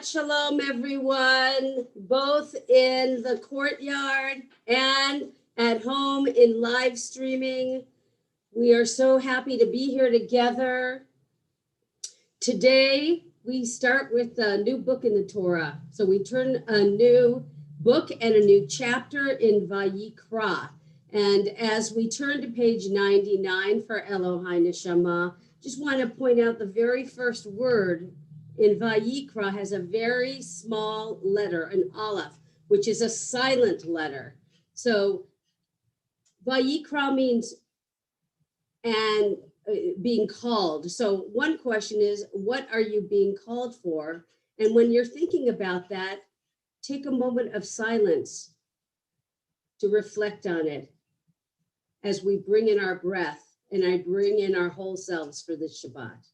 Shabbat Shalom, everyone, both in the courtyard and at home in live streaming. We are so happy to be here together. Today, we start with a new book in the Torah. So we turn a new book and a new chapter in Vayikra. And as we turn to page 99 for Elohai Neshama, just want to point out the very first word in Vayikra has a very small letter, an aleph, which is a silent letter. So Vayikra means and being called. So one question is, what are you being called for? And when you're thinking about that, take a moment of silence to reflect on it as we bring in our breath and I bring in our whole selves for this Shabbat.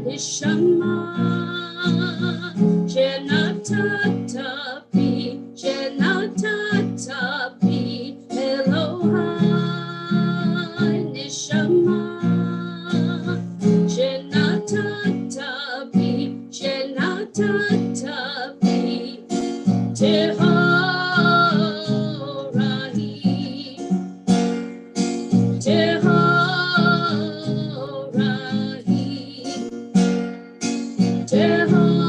Neshama, Shenatata Pi, Shenatata Pi, Elohai Neshama, Shenatata Pi, Shenatata Pi, Tehorahi, Tehorahi,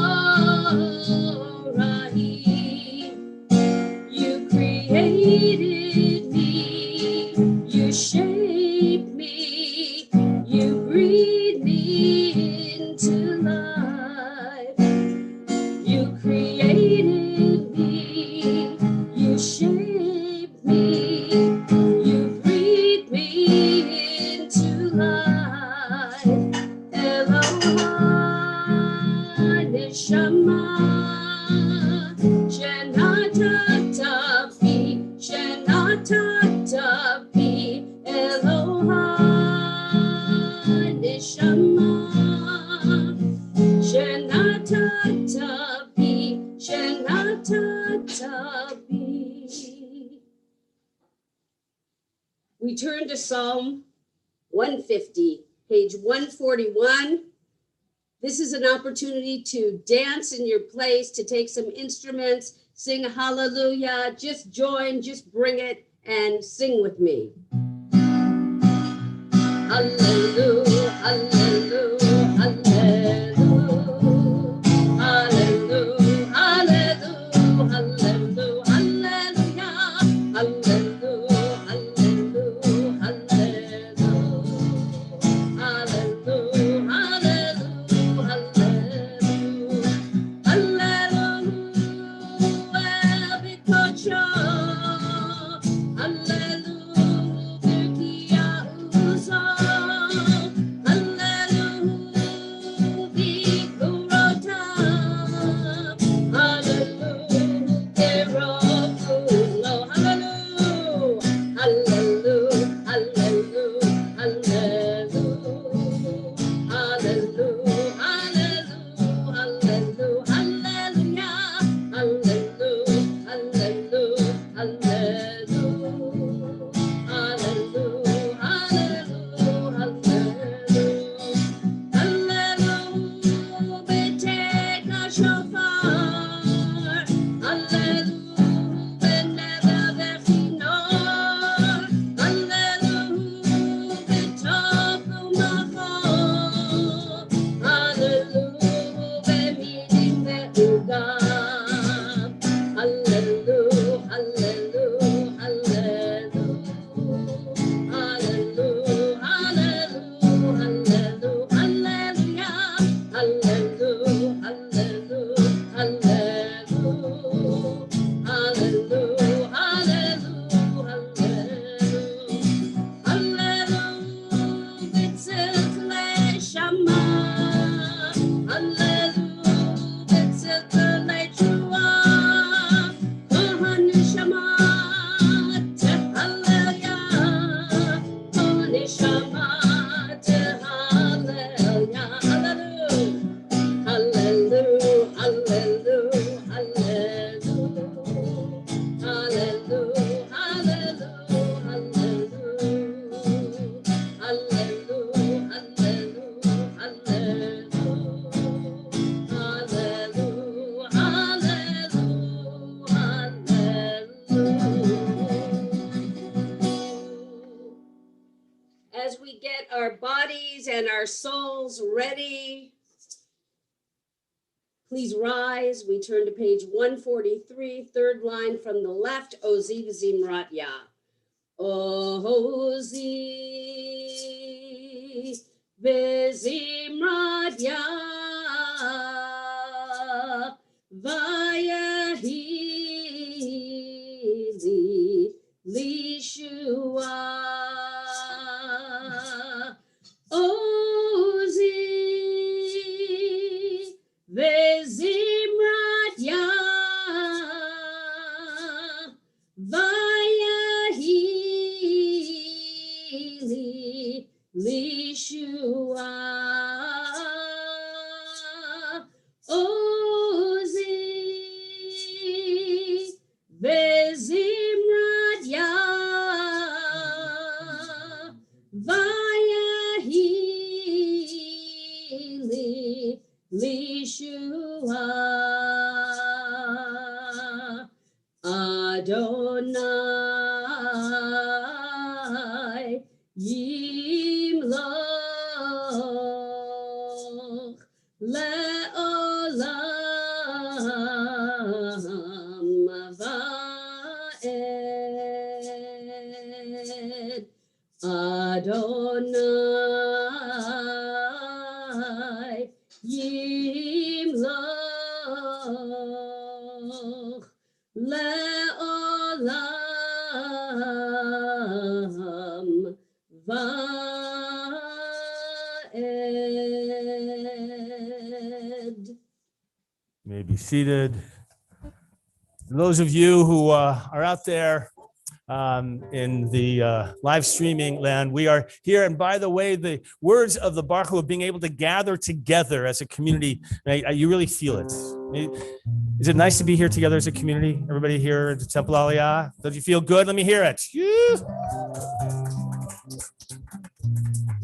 you created me, you shaped me, you breathed me into life. You created me, you shaped me, you breathed me into life. Elohai Neshama, Shenatata Pi, Shenatata Pi, Elohai Neshama, Shenatata Pi, Shenatata Pi. We turn to Psalm 150, page 141. This is an opportunity to dance in your place, to take some instruments, sing hallelujah, just join, just bring it and sing with me. Hallelujah, hallelujah, hallelujah, hallelujah, hallelujah, hallelujah, hallelujah, hallelujah. Shama. feet and our soles ready. Please rise. We turn to page 143, third line from the left. Ozi v'zimrat ya. Ozi v'zimrat ya. Vayahi lishua. Ozi v'zimrat ya. Vayahi lishua. Ozi v'zimrat ya. Vayahi lishua. Adonai yimloch le'olam va'ed. Adonai yimloch le'olam va'ed. You may be seated. For those of you who are out there in the live streaming land, we are here. And by the way, the words of the Baruch Hu of being able to gather together as a community, you really feel it. Is it nice to be here together as a community? Everybody here at the Temple Aliyah? Does you feel good? Let me hear it.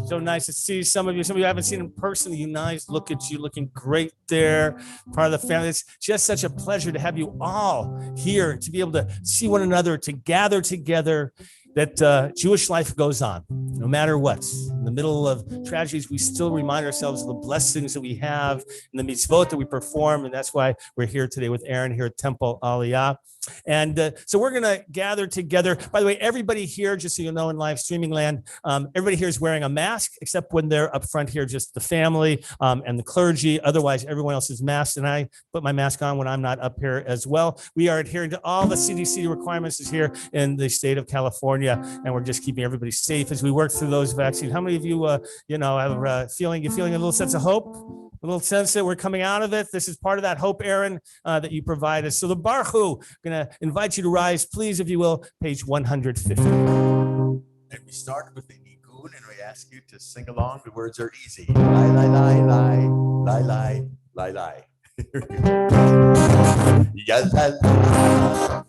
So nice to see some of you. Some of you I haven't seen in person. You nice. Look at you looking great there. Part of the family. It's just such a pleasure to have you all here, to be able to see one another, to gather together, that Jewish life goes on, no matter what. In the middle of tragedies, we still remind ourselves of the blessings that we have and the mitzvot that we perform. And that's why we're here today with Aaron here at Temple Aliyah. And so we're going to gather together. By the way, everybody here, just so you know, in live streaming land, everybody here is wearing a mask, except when they're up front here, just the family and the clergy. Otherwise, everyone else is masked. And I put my mask on when I'm not up here as well. We are adhering to all the CDC requirements here in the state of California, and we're just keeping everybody safe as we work through those vaccines. How many of you, have feeling a little sense of hope? A little sense that we're coming out of it. This is part of that hope, Aaron, that you provide us. So the Baruch Hu, going to invite you to rise, please, if you will, page 150. And we start with the Nigun, and we ask you to sing along. The words are easy. Lie, lie, lie, lie, lie, lie, lie, lie. Ya, la, la.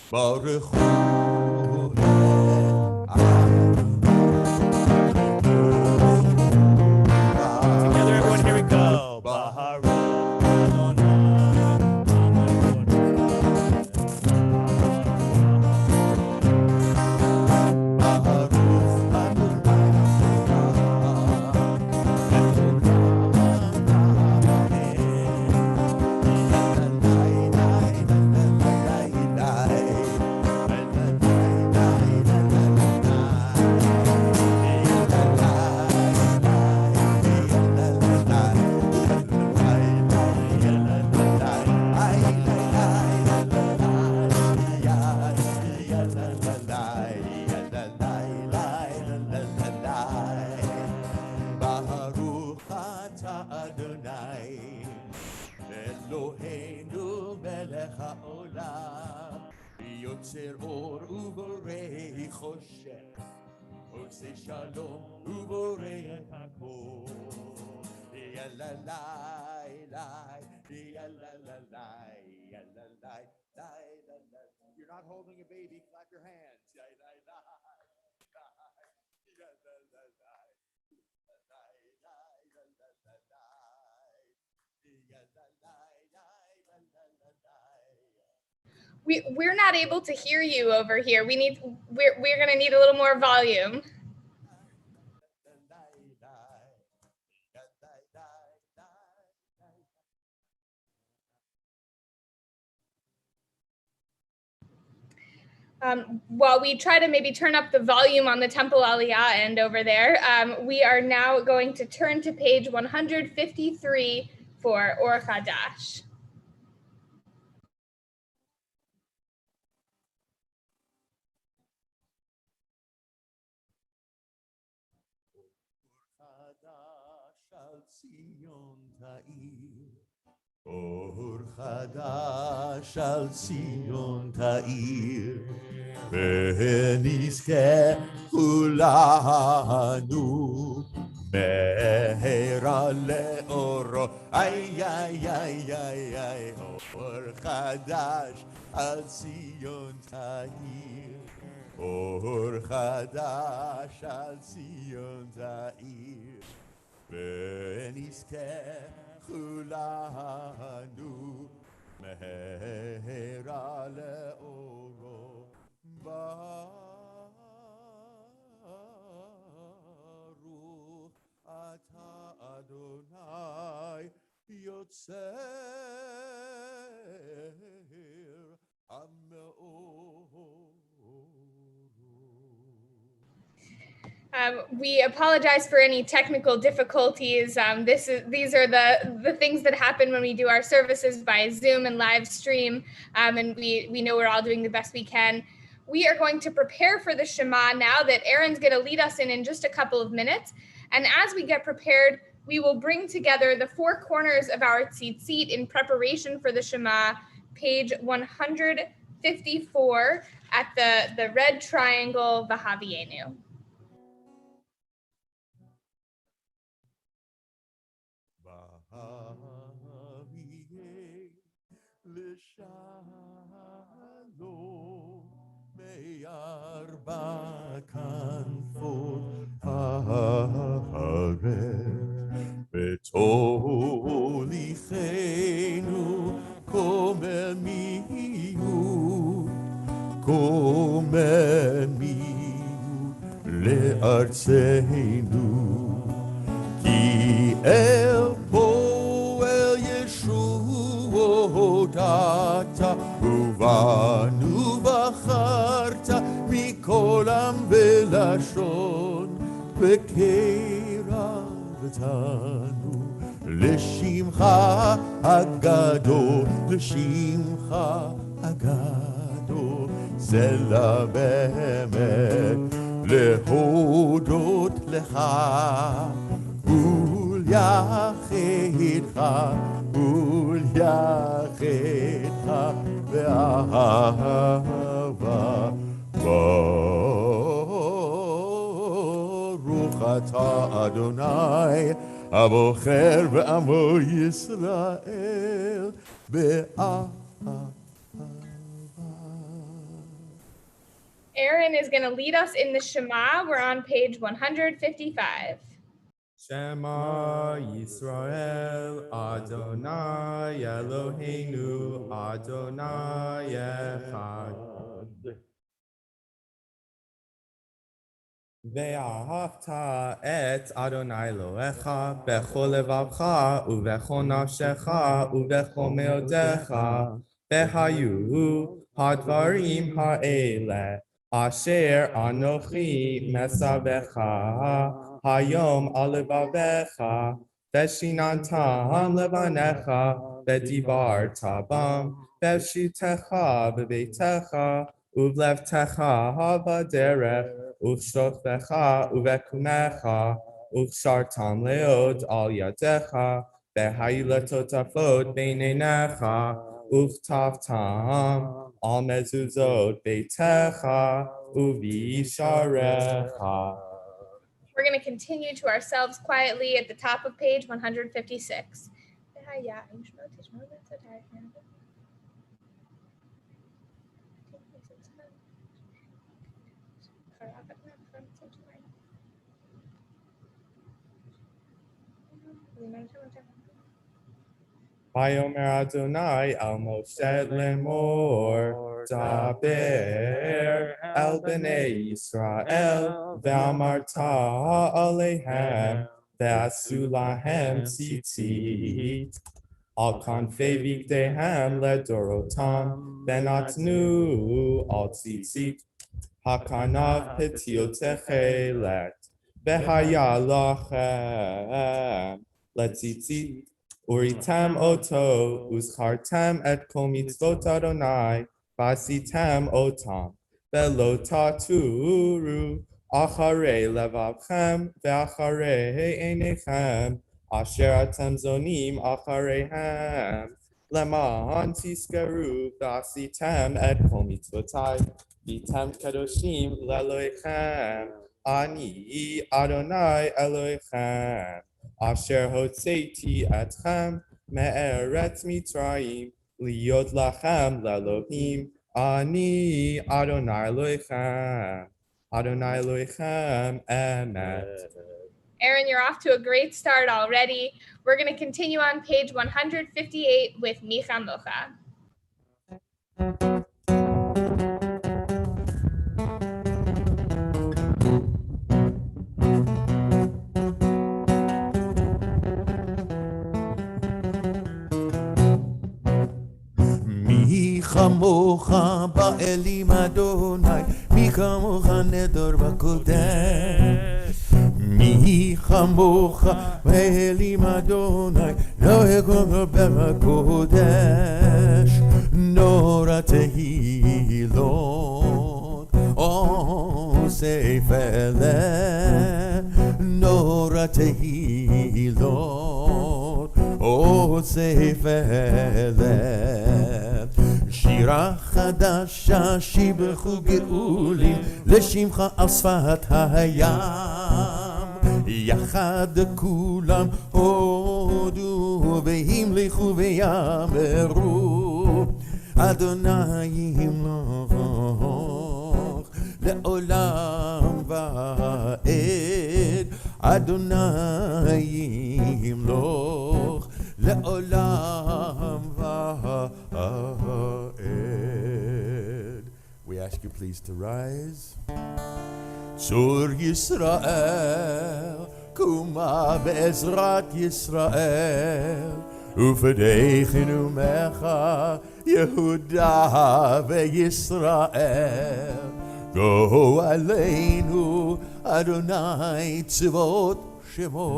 Baruch Hu Together, everyone, here we go. Baruch Eloheinu melech haolam yotzer or uborei choshech oseh shalom uborei et hakol yalalai lai yalalai yalalai lai. You're not holding a baby, clap your hands. Yalalai yalalai. We're not able to hear you over here. We're gonna need a little more volume. While we try to maybe turn up the volume on the Temple Aliyah end over there, we are now going to turn to page 153 for Or Chadash. אור חדש על ציון תאיר, ונזכה כולנו מהרה לאורו. איי איי איי איי איי, אור חדש על ציון תאיר, אור חדש על ציון תאיר, ונזכה כולנו מהרה לאורו. ברוך אתה אדוני יוצר המאור. We apologize for any technical difficulties. These are the things that happen when we do our services by Zoom and live stream, and we know we're all doing the best we can. We are going to prepare for the Shema now that Aaron's going to lead us in just a couple of minutes. And as we get prepared, we will bring together the four corners of our tzitzit in preparation for the Shema, page 154 at the red triangle V'Havienu. מארבע כנפות הארץ, בתוליכנו קוממיות, קוממיות לארצנו, כי אל פועל ישועות אתה, ובנו בחרת מכל עם ולשון, וקרבתנו לשמך הגדול, לשמך הגדול. זה לה באמת להודות לך וליחדך, וליחדך באהבה. ברוך אתה אדוני הבוחר בעמו ישראל באהבה. Aaron is going to lead us in the Shema. We're on page 155. Shema Yisrael, Adonai Eloheinu, Adonai Echad. Ve'ahavta et Adonai Elohecha bechol levavcha uvechol nafshecha uvechol meodecha vehayu hadvarim ha'ele asher anochi mesavecha hayom alevavecha veshinantam levanecha vedibarta bam veshitecha bebeitecha uvlevtecha havaderech Uvshotvecha uvekumecha uvshartam leod al yadecha behayilatotafot beinenecha uvtavtam al mezuzot beitecha uvisharecha. We're going to continue to ourselves quietly at the top of page 156. Vayomer Adonai al Moshe lemor, daber el bnei Yisrael, ve'amarta alehem, ve'asu lahem tzitzit. Al kanfei vigdehem ledorotam, benatnu al tzitzit. Hakanav petil techelet, behaya lachem, letzitzit. Uritam oto, uzchartam et kol mitzvot Adonai, vasitam otam, velo taturu, acharei levavchem, ve'acharei einechem, asher atem zonim achareihem, leman tiskeru, vasitam et kol mitzvotai, vitam kadoshim leloichem, ani Adonai Elohechem. Asher hotzeiti etchem me'eretz Mitzrayim liyot lachem lelohim ani Adonai Elohechem. Adonai Elohechem emet. Aaron, you're off to a great start already. We're going to continue on page 158 with Micha Mocha. מי כמוך באלים אדוני, מי כמוך נדור בקודש. מי כמוך באלים אדוני, לא יגור בקודש. נורא תהילות, אוסף אלה, נורא תהילות, אוסף אלה. שירה חדשה שיבחו גאולים לשמך על שפת הים, יחד כולם הודו והמליכו ויאמרו אדוני ימלוך לעולם ועד, אדוני ימלוך לעולם ועד. We ask you please to rise. Shur Yisrael, Kuma be'ezrat Yisrael, Ufedeichinu mecha Yehuda ve'Yisrael. Go aleinu Adonai tzivot shemo,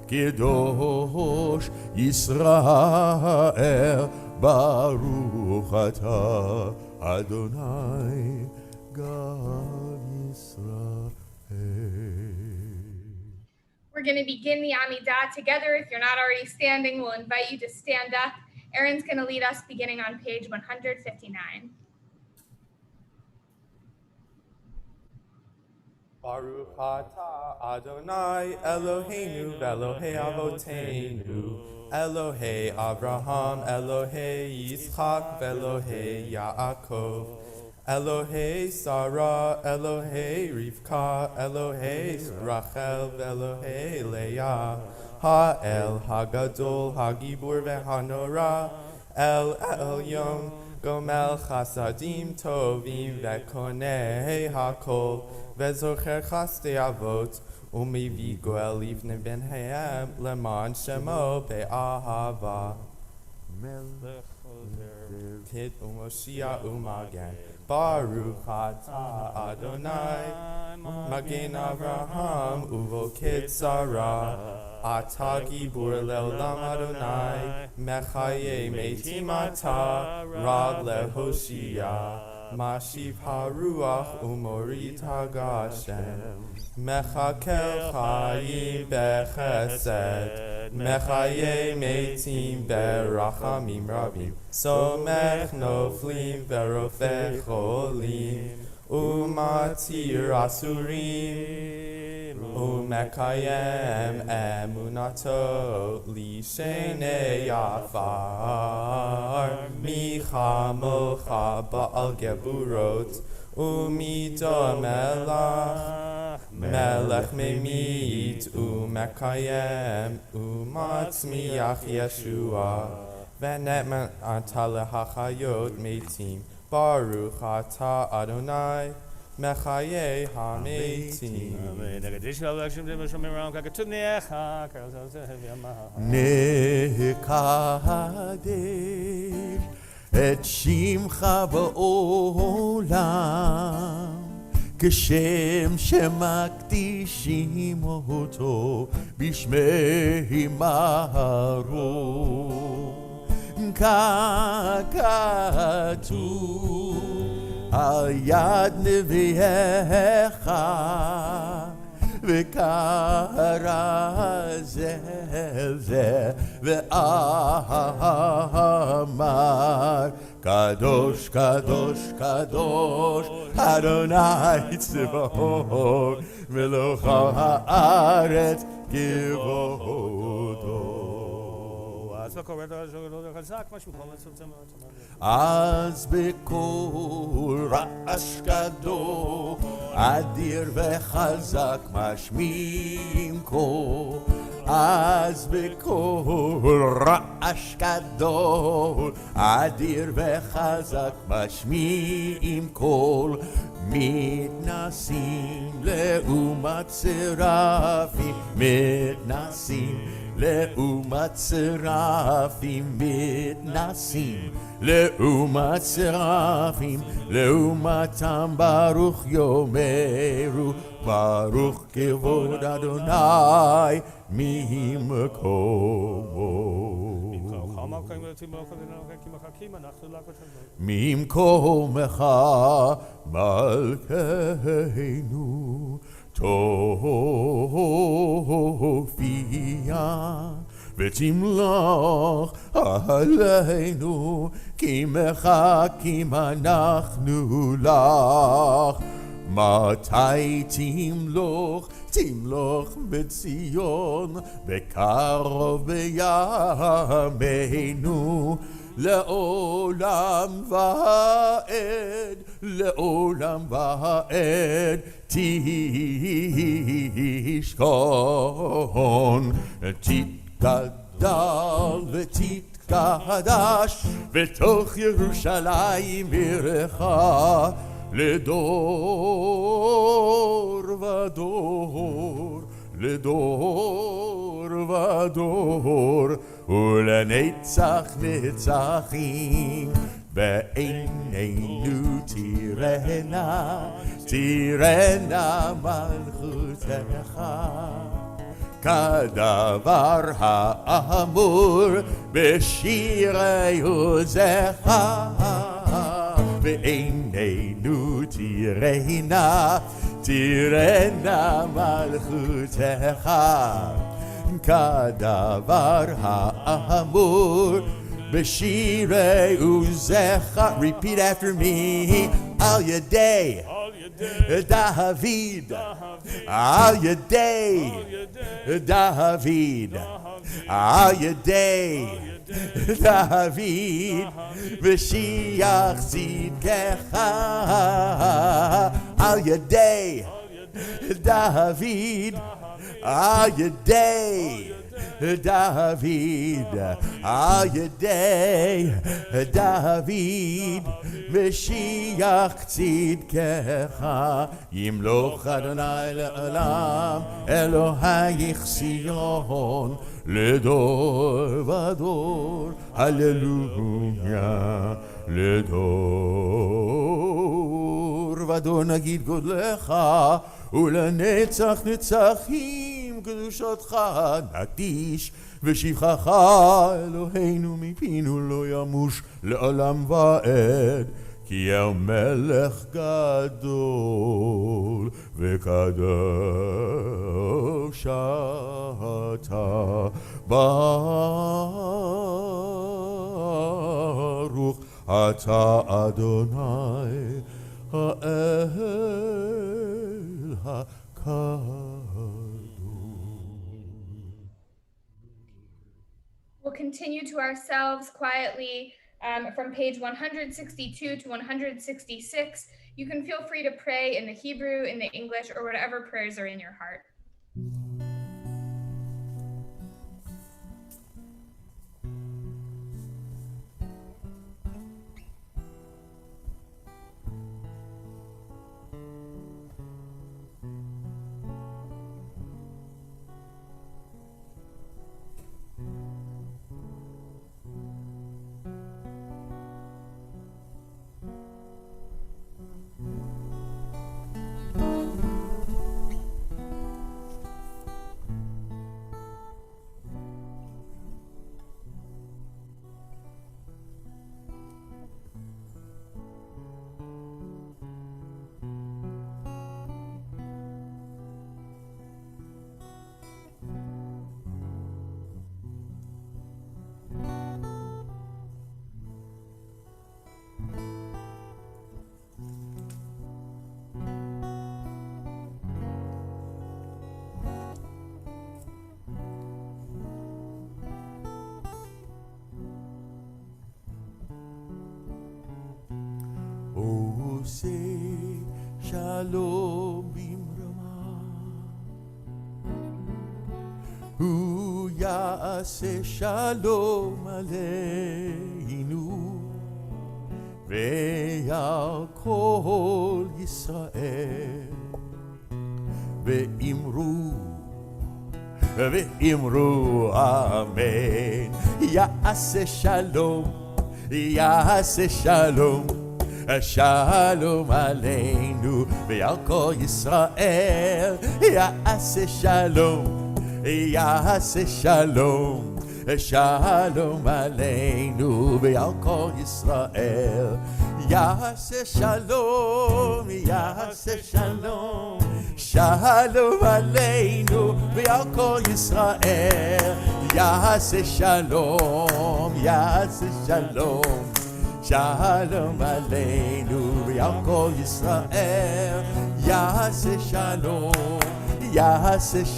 Kedosh Yisrael, Baruch atah Adonai God Yisrael. We're going to begin the Amidah together. If you're not already standing, we'll invite you to stand up. Aaron's going to lead us beginning on page 159. Baruch atah Adonai Eloheinu v'Elohei Avoteinu, Elohei Abraham, Elohei Yitzchak, v'Elohei Yaakov, Elohei Sarah, Elohei Rivka, Elohei Rachel, v'Elohei Leah, Ha'el Hagadol, Hagibur v'Hanora, El Elyon, Gomel Chasadim Tovim, v'Konei Hakol, Vezocher chaste avot, umivi goel livne ben hayam, leman shemo be'ahava. Melech Kid umoshia umagen, Baruch atah Adonai, Magen Avraham uvo kid Sarah, Atah gibur leolam Adonai, Mechaye metim atah, Rab lehoshia. Mashiv haruach umorit hagashem, mechakel chayim bechesed, mechaye metim berachamim rabim, somech noflim verofeh cholim, umatir asurim, umekayem emunato lishenei afar, micha mocha ba'al geburot, umido melach, melech memit umekayem umatzmiach Yeshua v'netman ata lehachayot metim Baruch ata Adonai mechaye hametim. נקדש את שמך בעולם כשם שמקדישים אותו בשמי מרום ככתוב על יד נביאך וקרא זה זה ואמר קדוש קדוש קדוש אדוני צבאות מלוך הארץ כבודו. אז בקול רעש גדול אדיר וחזק משמיעים קול אז בקול רעש גדול אדיר וחזק משמיעים קול מתנסים לעומת שרפים מתנסים לעומת שרפים מתנסים לעומת שרפים לעומתם ברוך יאמרו ברוך כבוד אדוני ממקומו ממקומך מלכנו תופיע ותמלוך עלינו כי מחכים אנחנו לך מתי תמלוך תמלוך בציון בקרוב בימינו לעולם ועד לעולם ועד תשכון תתגדל ותתקדש בתוך ירושלים עירך לדור ודור לדור ודור ולנצח נצחים בעינינו תיראנה תיראנה מלכותך כדבר האמור בשירי עוזך בעינינו תיראנה תיראנה מלכותך כדבר האמור בשירי עוזך. Repeat after me. על ידי דוד על ידי דוד על ידי דוד ושיח צדקך על ידי דוד על ידי דוד על ידי דוד ושיח צדקך ימלוך אדוני לעולם אלוהיך ציון לדור ודור הללויה לדור ודור נגיד גודלך ולנצח נצחים קדושתך נקדיש ושבחך אלוהינו מפינו לא ימוש לעולם ועד כי המלך גדול וקדוש אתה ברוך אתה אדוני האל הקדוש. We'll continue to ourselves quietly from page 162 to 166 You can feel free to pray in the Hebrew, in the English, or whatever prayers are in your heart. Say shalom bimrama, Hu ya'aseh shalom aleinu, ve'al kol Yisrael, ve'imru amen. Ya'aseh shalom, Shalom aleinu ve'al kol Yisrael. Ya'aseh shalom, Shalom aleinu ve'al kol Yisrael. Ya'aseh shalom, Shalom aleinu ve'al kol Yisrael. Ya'aseh shalom, Shalom aleinu ve'al kol Yisrael. Ya'aseh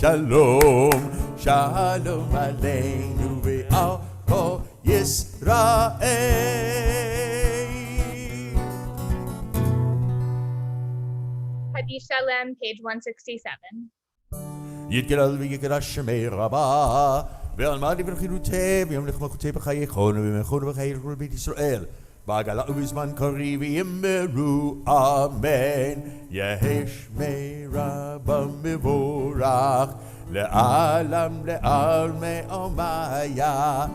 shalom, Shalom aleinu ve'al kol Yisrael. Hadith Shalem, page 167. יתגדל ויגדל שמי רבה ועלמדי ברכילותי וימלך מלכותי בחייכון ומלכון בחיי כל בית ישראל בעגלה ובזמן קריב יאמרו אמן. יהי שמי רבה מבורך לעלם לעלמי עלמיה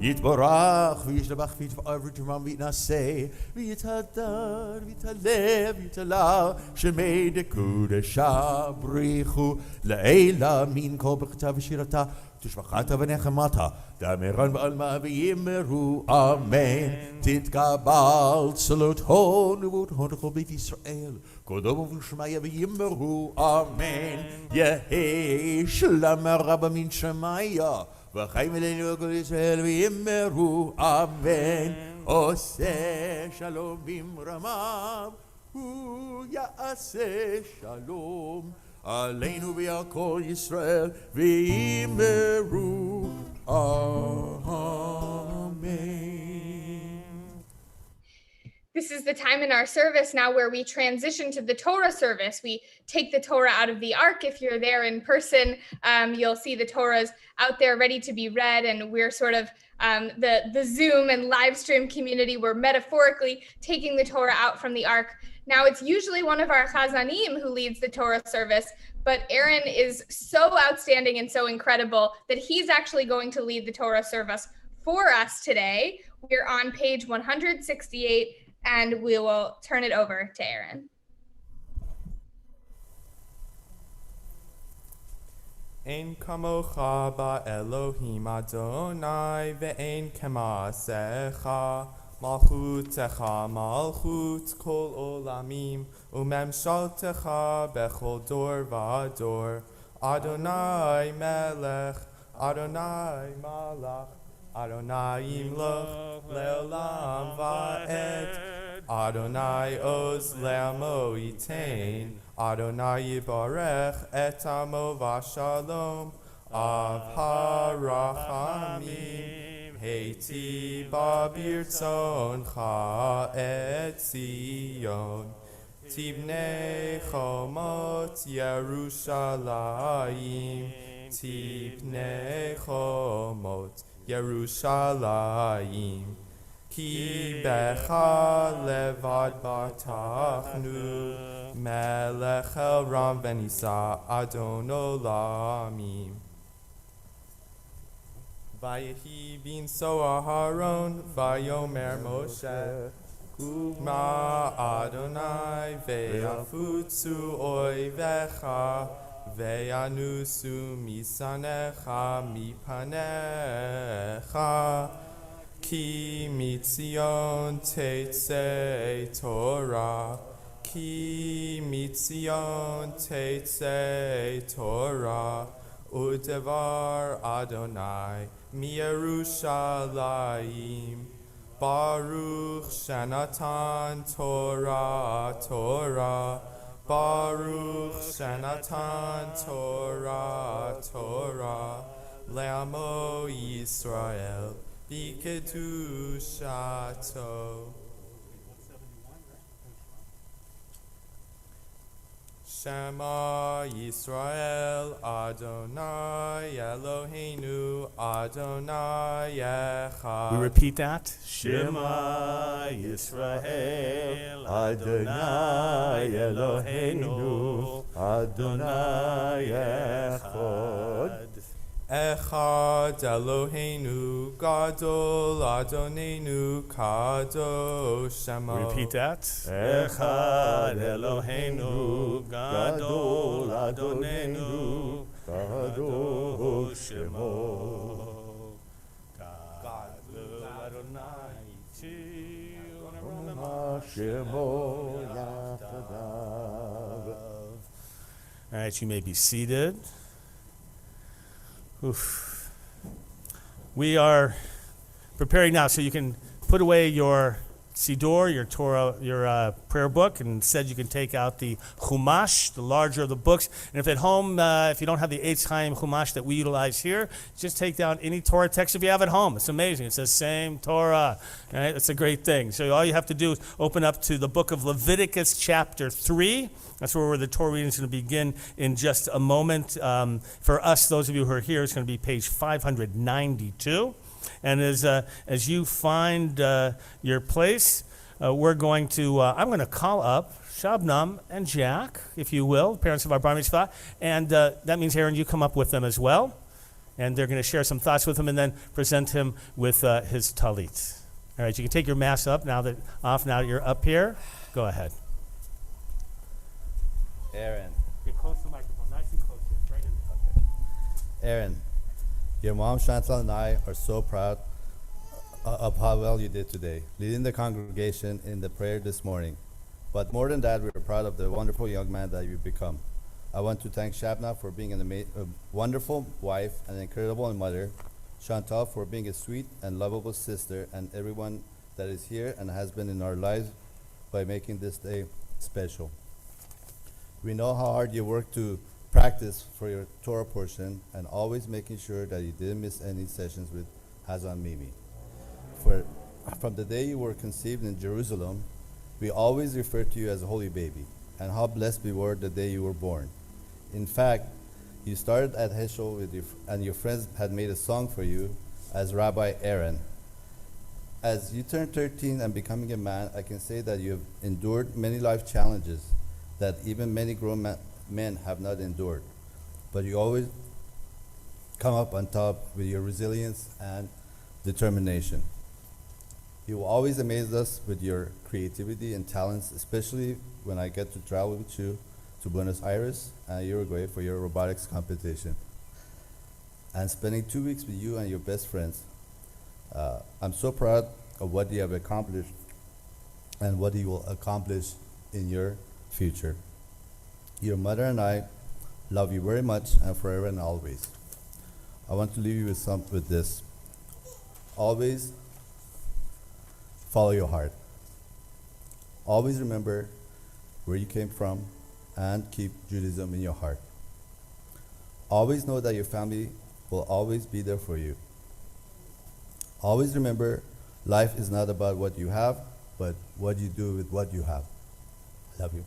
יתברך וישתבח ויתפאר ויתרומם ויתנשא ויתהדר ויתהלל ויתהלל שמי דקודשה בריחו לעילה מן כל ברכתה ושירתה ותשבחתה ונחמתה דאמרן בעלמה ויאמרו אמן. תתקבל צלות הון ובהון לכל בית ישראל קודום ובשמיה ויאמרו אמן. יהי שלום רבה מן שמיה וחיים אלינו כל ישראל ויאמרו אמן. עושה שלום במרמיו הוא יעשה שלום עלינו ועל כל ישראל ויאמרו amen. This is the time in our service now where we transition to the Torah service. We take the Torah out of the ark. If you're there in person, you'll see the Torahs out there ready to be read. And we're sort of the Zoom and live stream community. We're metaphorically taking the Torah out from the ark. Now, it's usually one of our chazanim who leads the Torah service, but Aaron is so outstanding and so incredible that he's actually going to lead the Torah service for us today. We're on page 168, and we will turn it over to Aaron. Ein kamocha ba'Elohim Adonai ve'ein kemasecha malchutecha malchut kol olamim umemshaltecha bechol dor va'ador. Adonai melech, Adonai malach, Adonai imloch le'olam va'ed. Adonai oz le'amo yitain. Adonai yibarech et amo v'shalom av harachamim היטיבה ברצונך את ציון, תבנה חומות ירושלים, תבנה חומות ירושלים. כי בך לבד בטחנו, מלך אל רם ונישא, אדון עולמים. ויהי בנשוא אהרון, ויאמר משה, מה אדוני, ויפוצו אויביך, וינוסו משנאיך מפניך. כי מציון תצא תורה, כי מציון תצא תורה, ודבר אדוני מירושלים. ברוך שנתן תורה תורה, ברוך שנתן תורה תורה, לעמו ישראל בקדושתו. Shema Yisrael, Adonai Eloheinu, Adonai Echad. We repeat that. Shema Yisrael, Adonai Eloheinu, Adonai Echad. Echad Eloheinu, Gadol Adonenu, Kadosh Shemo. Repeat that. Echad Eloheinu, Gadol Adonenu, Kadosh Shemo. Gadol Adonai Shemo Yachadav. All right, you may be seated. Oof. We are preparing now, so you can put away your Siddur, your Torah, your prayer book, and instead you can take out the Chumash, the larger of the books. And if at home, if you don't have the Eitz Chaim Chumash that we utilize here, just take down any Torah text if you have at home. It's amazing. It says same Torah. Right? It's a great thing. So all you have to do is open up to the book of Leviticus chapter 3. That's where the Torah reading is going to begin in just a moment. For us, those of you who are here, it's going to be page 592. And as you find your place, we're going to, I'm going to call up Shabnam and Jack, if you will, parents of our Bar Mitzvah. And that means, Aaron, you come up with them as well. And they're going to share some thoughts with him and then present him with his talit. All right, you can take your mask up now that you're up here. Go ahead. Aaron, Get close to the microphone, nice and close. Right in. Okay. Aaron, your mom Chantal and I are so proud of how well you did today, leading the congregation in the prayer this morning. But more than that, we're proud of the wonderful young man that you've become. I want to thank Shabna for being a wonderful wife and an incredible mother, Chantal for being a sweet and lovable sister, and everyone that is here and has been in our lives by making this day special. We know how hard you work to practice for your Torah portion and always making sure that you didn't miss any sessions with Hazan Mimi. From the day you were conceived in Jerusalem, we always refer to you as a holy baby, and how blessed we were the day you were born. In fact, you started at Heschel and your friends had made a song for you as Rabbi Aaron. As you turned 13 and becoming a man, I can say that you have endured many life challenges that even many grown men have not endured. But you always come up on top with your resilience and determination. You will always amaze us with your creativity and talents, especially when I get to travel with you to Buenos Aires and Uruguay for your robotics competition. And spending 2 weeks with you and your best friends. I'm so proud of what you have accomplished and what you will accomplish in your future. Your mother and I love you very much and forever and always. I want to leave you with this. Always follow your heart. Always remember where you came from and keep Judaism in your heart. Always know that your family will always be there for you. Always remember, life is not about what you have, but what you do with what you have. I love you.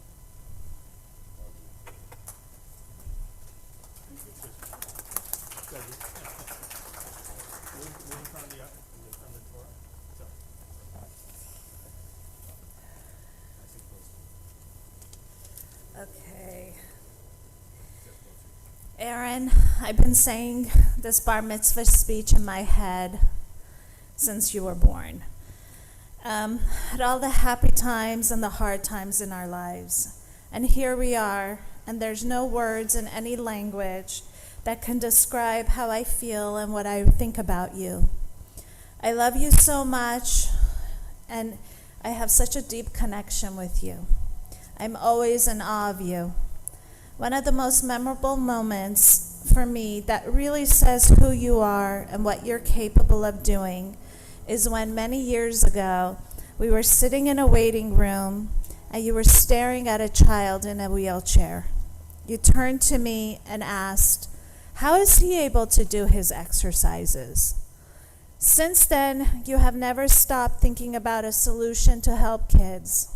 Okay. Aaron, I've been saying this bar mitzvah speech in my head since you were born. At all the happy times and the hard times in our lives. And here we are, and there's no words in any language that can describe how I feel and what I think about you. I love you so much, and I have such a deep connection with you. I'm always in awe of you. One of the most memorable moments for me that really says who you are and what you're capable of doing is when many years ago we were sitting in a waiting room and you were staring at a child in a wheelchair. You turned to me and asked, "How is he able to do his exercises?" Since then, you have never stopped thinking about a solution to help kids.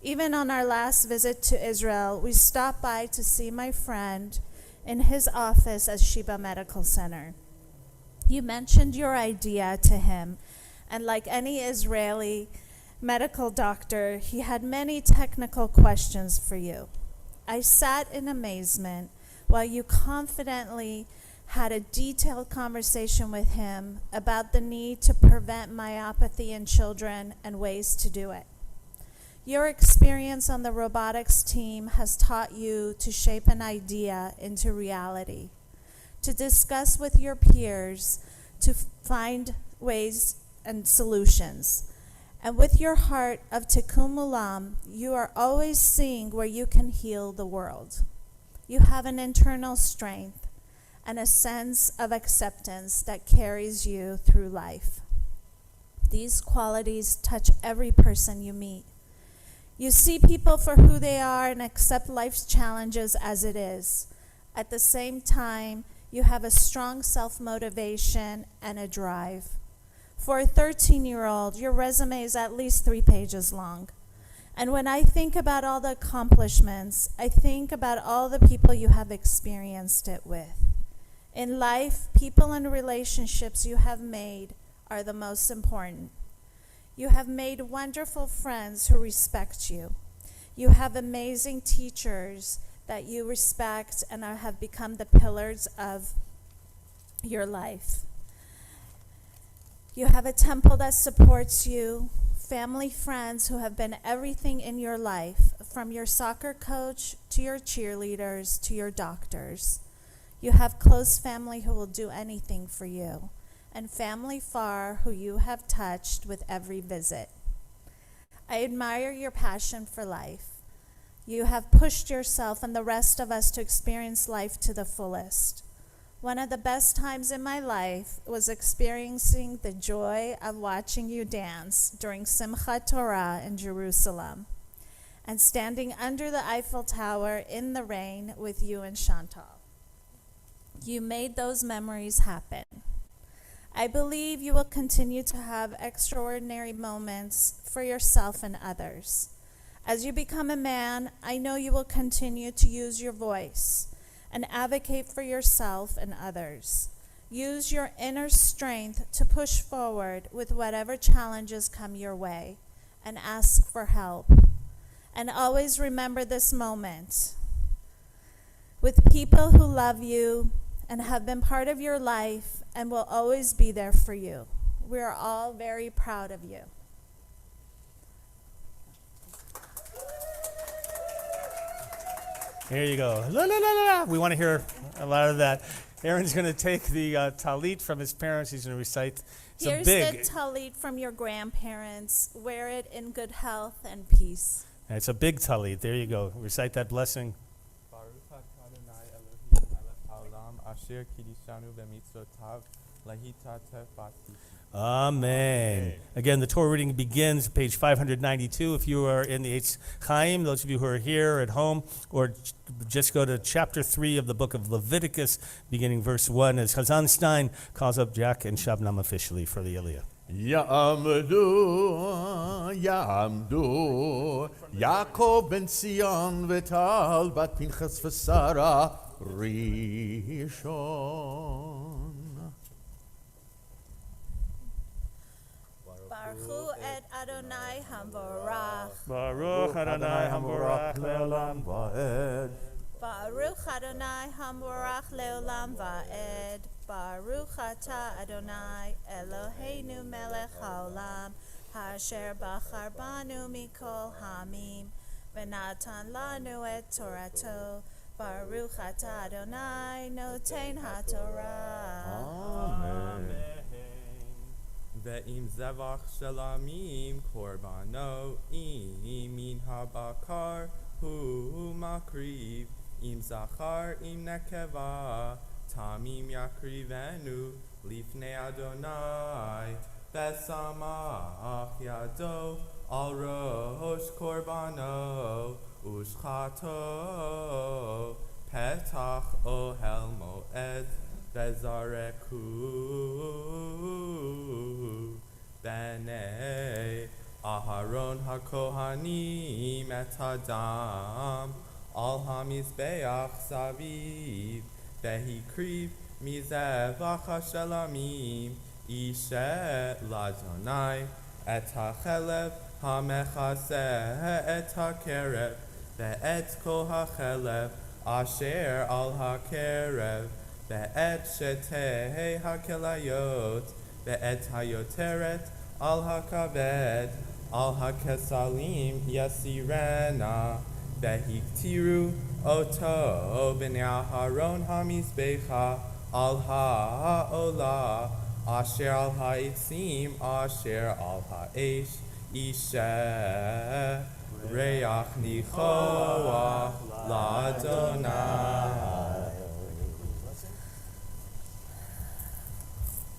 Even on our last visit to Israel, we stopped by to see my friend in his office at Sheba Medical Center. You mentioned your idea to him, and like any Israeli medical doctor, he had many technical questions for you. I sat in amazement while you confidently had a detailed conversation with him about the need to prevent myopathy in children and ways to do it. Your experience on the robotics team has taught you to shape an idea into reality, to discuss with your peers, to find ways and solutions. And with your heart of tikkun olam, you are always seeing where you can heal the world. You have an internal strength and a sense of acceptance that carries you through life. These qualities touch every person you meet. You see people for who they are and accept life's challenges as it is. At the same time, you have a strong self-motivation and a drive. For a 13-year-old, your resume is at least 3 pages long. And when I think about all the accomplishments, I think about all the people you have experienced it with. In life, people and relationships you have made are the most important. You have made wonderful friends who respect you. You have amazing teachers that you respect and have become the pillars of your life. You have a temple that supports you, family, friends who have been everything in your life, from your soccer coach to your cheerleaders to your doctors. You have close family who will do anything for you, and family far who you have touched with every visit. I admire your passion for life. You have pushed yourself and the rest of us to experience life to the fullest. One of the best times in my life was experiencing the joy of watching you dance during Simchat Torah in Jerusalem and standing under the Eiffel Tower in the rain with you and Chantal. You made those memories happen. I believe you will continue to have extraordinary moments for yourself and others. As you become a man, I know you will continue to use your voice and advocate for yourself and others. Use your inner strength to push forward with whatever challenges come your way and ask for help. And always remember this moment. With people who love you and have been part of your life and will always be there for you. We are all very proud of you. Here you go. La, la, la, la, la. We want to hear a lot of that. Aaron's going to take the talit from his parents. He's going to recite. Here's the talit from your grandparents. Wear it in good health and peace. It's a big talit. There you go. Recite that blessing. Baruch atah Adonai Elohim melech haolam asher kiddushanu b'mitzvotav lahitateh bati. Amen. Again, the Torah reading begins page 592. If you are in the Eitz Chaim, those of you who are here at home, or just go to chapter 3 of the book of Leviticus, beginning verse 1, as Chazan Stein calls up Jack and Shabnam officially for the Aliyah. Ya'amdu, Yaakov ben Sion v'tal bat Pinchas v'Sara rishon. Baruch et Adonai Hamvorach. Baruch Adonai Hamvorach le'olam va'ed. Baruch Adonai Hamvorach le'olam va'ed. Baruch atah Adonai Eloheinu melech haolam, asher bachar banu mikol hamim, v'natan lanu et Torato. Baruch atah Adonai noten haTorah. Amen. Ve'im zevach shelamim korbano imin habakar hu makriv im zachar im nekeva tamim yakrivenu lifnei Adonai besamach yado al rosh korbano ushchato petach ohel moed Vezareku B'nei Aharon HaKohanim et Hadam Al HaMizbeach Saviv Vehikriv Mizevach HaShelamim Ishe Ladonai Et HaChelev HaMechaseh Et HaKerev Ve'et Kol HaChelev Asher Al HaKerev Ve'et shetei hakelayot, ve'et hayoteret al hakaved, al hakesalim yasirena, ve'hiktiru oto b'nei Aharon hamizbecha al ha'olah, asher al ha'itzim, asher al ha'esh, ishe reach nichoach la'Adonai.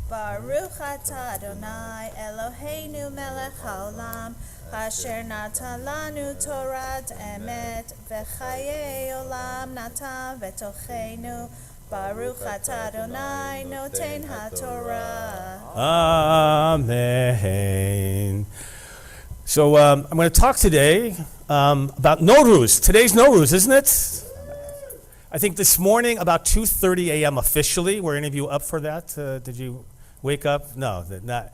Baruch atah Adonai Eloheinu melech haolam, asher natan lanu Torat emet, v'chayei olam natan v'tochenu. Baruch atah Adonai noten haTorah. Amen. So I'm going to talk today about Nowruz. Today's Nowruz, isn't it? I think this morning about 2:30 a.m. officially. Were any of you up for that? Did you wake up? No, not.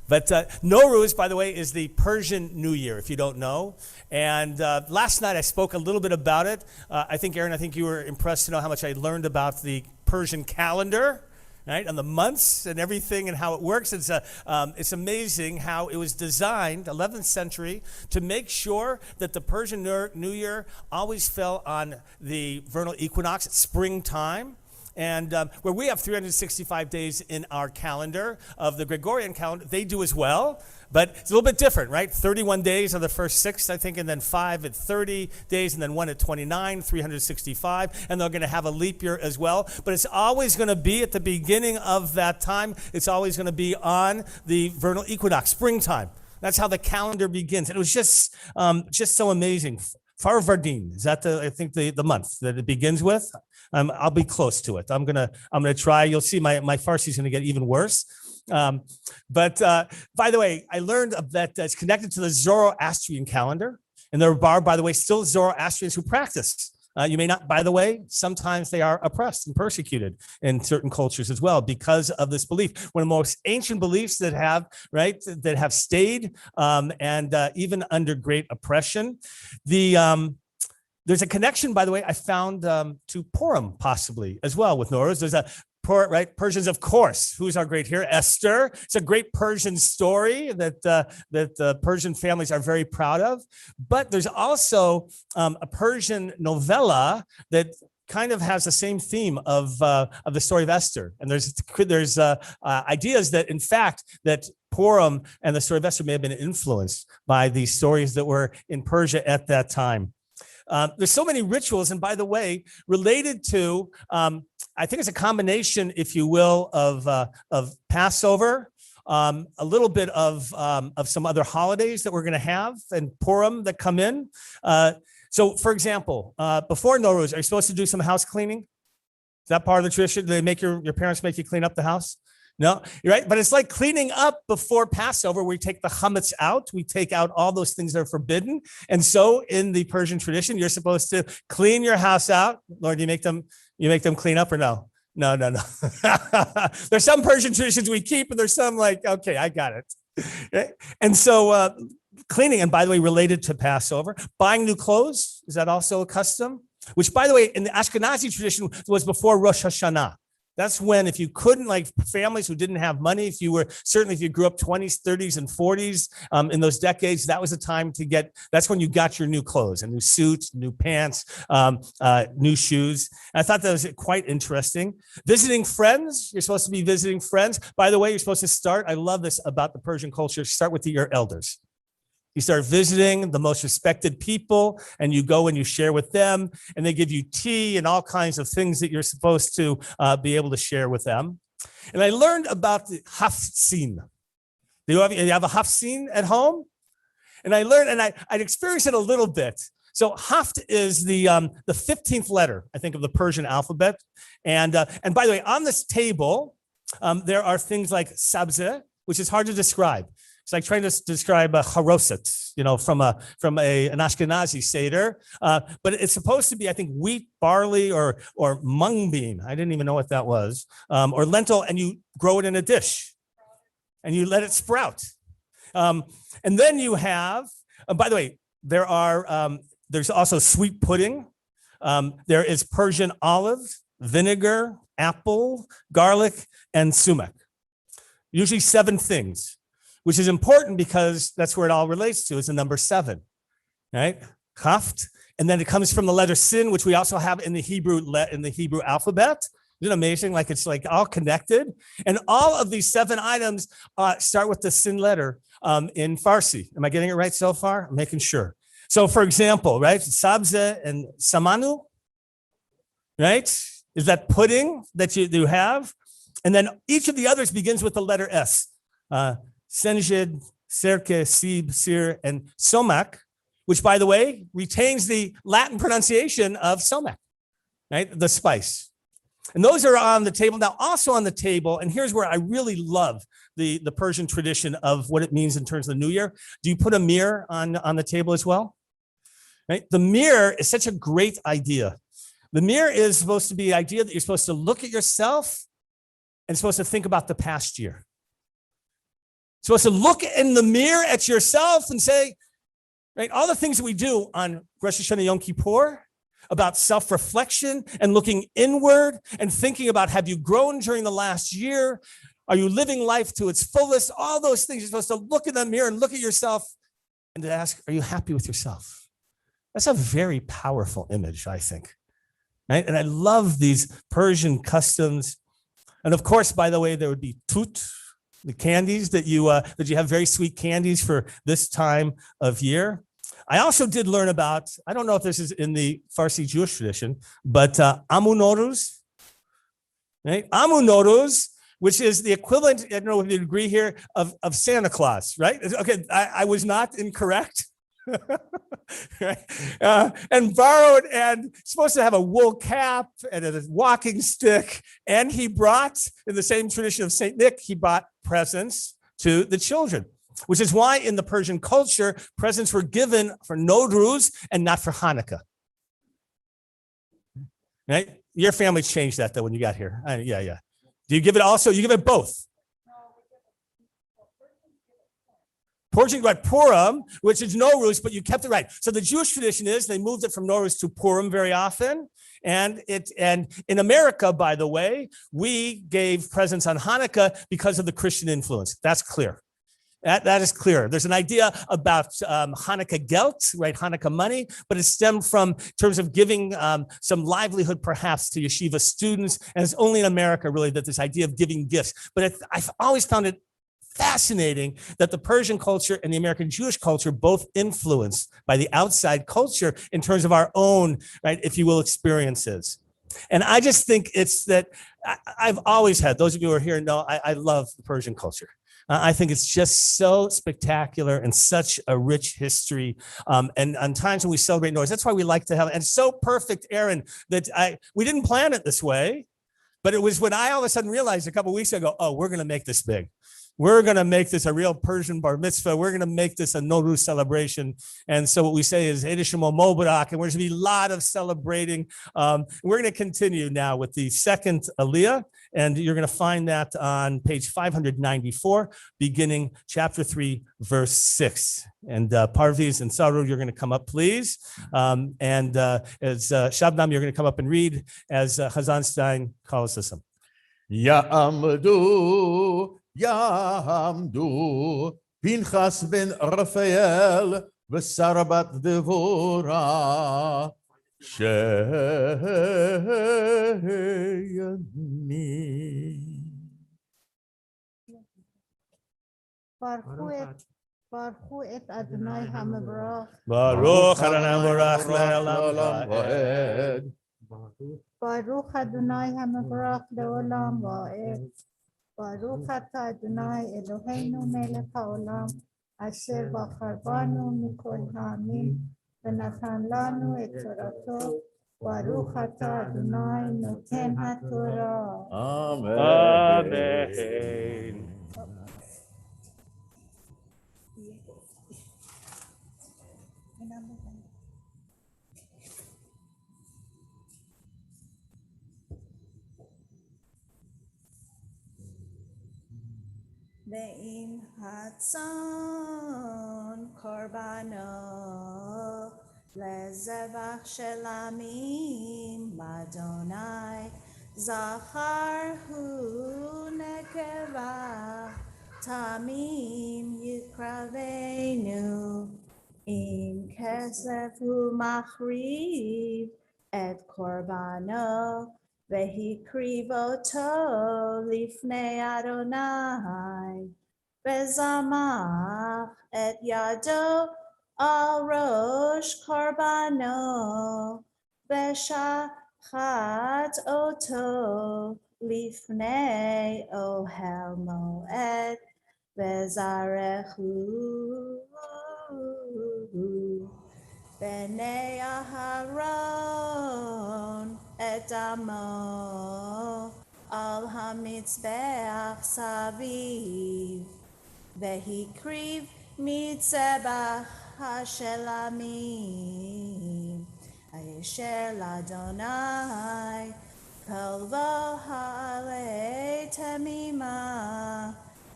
But Nowruz, by the way, is the Persian New Year, if you don't know. And last night I spoke a little bit about it. I think, Aaron, you were impressed to know how much I learned about the Persian calendar, right, and the months and everything and how it works. It's amazing how it was designed, 11th century, to make sure that the Persian New Year always fell on the vernal equinox at springtime. And where we have 365 days in our calendar of the Gregorian calendar, they do as well. But it's a little bit different, right? 31 days are the first 6, I think, and then 5 at 30 days, and then 1 at 29, 365. And they're going to have a leap year as well. But it's always going to be at the beginning of that time. It's always going to be on the vernal equinox, springtime. That's how the calendar begins. And it was just so amazing. Farvardin, is that the month that it begins with? I'll be close to it. I'm gonna try. You'll see my Farsi is gonna get even worse. But by the way, I learned that it's connected to the Zoroastrian calendar, and there are, by the way, still Zoroastrians who practice. You may not, by the way, sometimes they are oppressed and persecuted in certain cultures as well because of this belief. One of the most ancient beliefs that have stayed and even under great oppression. There's a connection, by the way, I found to Purim possibly as well with Nowruz. There's a Persians, of course. Who's our great hero? Esther. It's a great Persian story that Persian families are very proud of. But there's also a Persian novella that kind of has the same theme of the story of Esther. And there's ideas that, in fact, that Purim and the story of Esther may have been influenced by these stories that were in Persia at that time. There's so many rituals, and by the way, related to, I think it's a combination, if you will, of Passover, a little bit of some other holidays that we're going to have and Purim that come in. So, for example, before Nowruz, are you supposed to do some house cleaning? Is that part of the tradition? Do they make your parents make you clean up the house? No, you're right. But it's like cleaning up before Passover. We take the chametz out. We take out all those things that are forbidden. And so in the Persian tradition, you're supposed to clean your house out. Lord, you make them clean up or no? No. There's some Persian traditions we keep, and there's some like, okay, I got it. Right? And so cleaning, and by the way, related to Passover, buying new clothes, is that also a custom? Which, by the way, in the Ashkenazi tradition was before Rosh Hashanah. That's when, if you couldn't, like families who didn't have money, if you grew up 20s, 30s, and 40s in those decades, that was the time that's when you got your new clothes, a new suit, new pants, new shoes. And I thought that was quite interesting. Visiting friends, you're supposed to be visiting friends. By the way, you're supposed to start, I love this about the Persian culture, start with your elders. You start visiting the most respected people, and you go and you share with them, and they give you tea and all kinds of things that you're supposed to be able to share with them. And I learned about the haftzin. Do you have a haftzin at home? And I learned, and I'd experienced it a little bit. So haft is the 15th letter, I think, of the Persian alphabet. And by the way, on this table, there are things like sabzeh, which is hard to describe. It's like trying to describe a charoset, from an Ashkenazi Seder. But it's supposed to be, I think, wheat, barley, or mung bean. I didn't even know what that was. Or lentil, and you grow it in a dish. And you let it sprout. And then you have, by the way, there's also sweet pudding. There is Persian olive, vinegar, apple, garlic, and sumac. Usually 7 things. Which is important because that's where it all relates to, is the number 7, right? Haft, and then it comes from the letter sin, which we also have in the Hebrew alphabet. Isn't it amazing? Like it's like all connected, and all of these 7 items start with the sin letter in Farsi. Am I getting it right so far? I'm making sure. So, for example, right, sabzeh and samanu, right, is that pudding that you have, and then each of the others begins with the letter S. Senjid, Serke, Sib, Sir, and Somak, which, by the way, retains the Latin pronunciation of Somak, right? The spice. And those are on the table. Now, also on the table, and here's where I really love the Persian tradition of what it means in terms of the New Year. Do you put a mirror on the table as well? Right? The mirror is such a great idea. The mirror is supposed to be the idea that you're supposed to look at yourself and supposed to think about the past year. Supposed to look in the mirror at yourself and say, right, all the things that we do on Rosh Hashanah Yom Kippur about self-reflection and looking inward and thinking about, have you grown during the last year? Are you living life to its fullest? All those things, you're supposed to look in the mirror and look at yourself and to ask, are you happy with yourself? That's a very powerful image, I think. Right? And I love these Persian customs. And of course, by the way, there would be tut, the candies that you have, very sweet candies for this time of year. I also did learn about, I don't know if this is in the Farsi Jewish tradition, but Amu Nowruz, right? Amu Nowruz, which is the equivalent, I don't know if you'd agree here, of Santa Claus, right? Okay, I was not incorrect. Right? And borrowed, and supposed to have a wool cap and a walking stick. And he brought, in the same tradition of Saint Nick, he brought presents to the children, which is why in the Persian culture, presents were given for Nowruz and not for Hanukkah. Right? Your family changed that though when you got here. Yeah. Do you give it also? You give it both? Persian, right, Purim, which is Nowruz, but you kept it right. So the Jewish tradition is they moved it from Nowruz to Purim very often. And in America, by the way, we gave presents on Hanukkah because of the Christian influence. That's clear. That is clear. There's an idea about Hanukkah gelt, right? Hanukkah money, but it stemmed from terms of giving some livelihood perhaps to yeshiva students. And it's only in America really that this idea of giving gifts. But I've always found it fascinating that the Persian culture and the American Jewish culture both influenced by the outside culture in terms of our own, right, if you will, experiences. And I just think it's that I've always had, those of you who are here know, I love the Persian culture. I think it's just so spectacular and such a rich history. And on times when we celebrate Norris, that's why we like to have it. And it's so perfect, Aaron, that we didn't plan it this way, but it was when I all of a sudden realized a couple of weeks ago, oh, we're going to make this big. We're going to make this a real Persian bar mitzvah. We're going to make this a Nowruz celebration. And so what we say is Eid Shemo Mobarak, and there's going to be a lot of celebrating. We're going to continue now with the second Aliyah, and you're going to find that on page 594, beginning chapter 3, verse 6. And Parviz and Saru, you're going to come up, please. And as Shabnam, you're going to come up and read as Chazan Stein calls us. Ya'amdu Ya'amdu Pinchas ben Raphael v'Sarabat Devora Sheyani. Baruch et Adonai HaMevorach. Baruch Adonai Mevorach le'olam va'ed. Baruch Adonai HaMevorach le'olam va'ed. Baruch atah Adonai Eloheinu melech haolam asher bachar banu mikol ha'amim v'natan lanu et torato. Baruch atah Adonai noten haTorah. Amen. Ve'im hatzon korbano lezevach shelamim Adonai zachar hu nekeva tamim yikravenu im kesef hu machriv et korbano Vehikrivoto lifnei Adonai, Bezamach et yado al rosh korbano, Veshachat oto lifnei ohel moed, Vezarechu Bnei Aharon et Amo al hamitzbeach saviv vehikriv mitzebach hashelamim ayesher ladonai kolvo ha'alei temima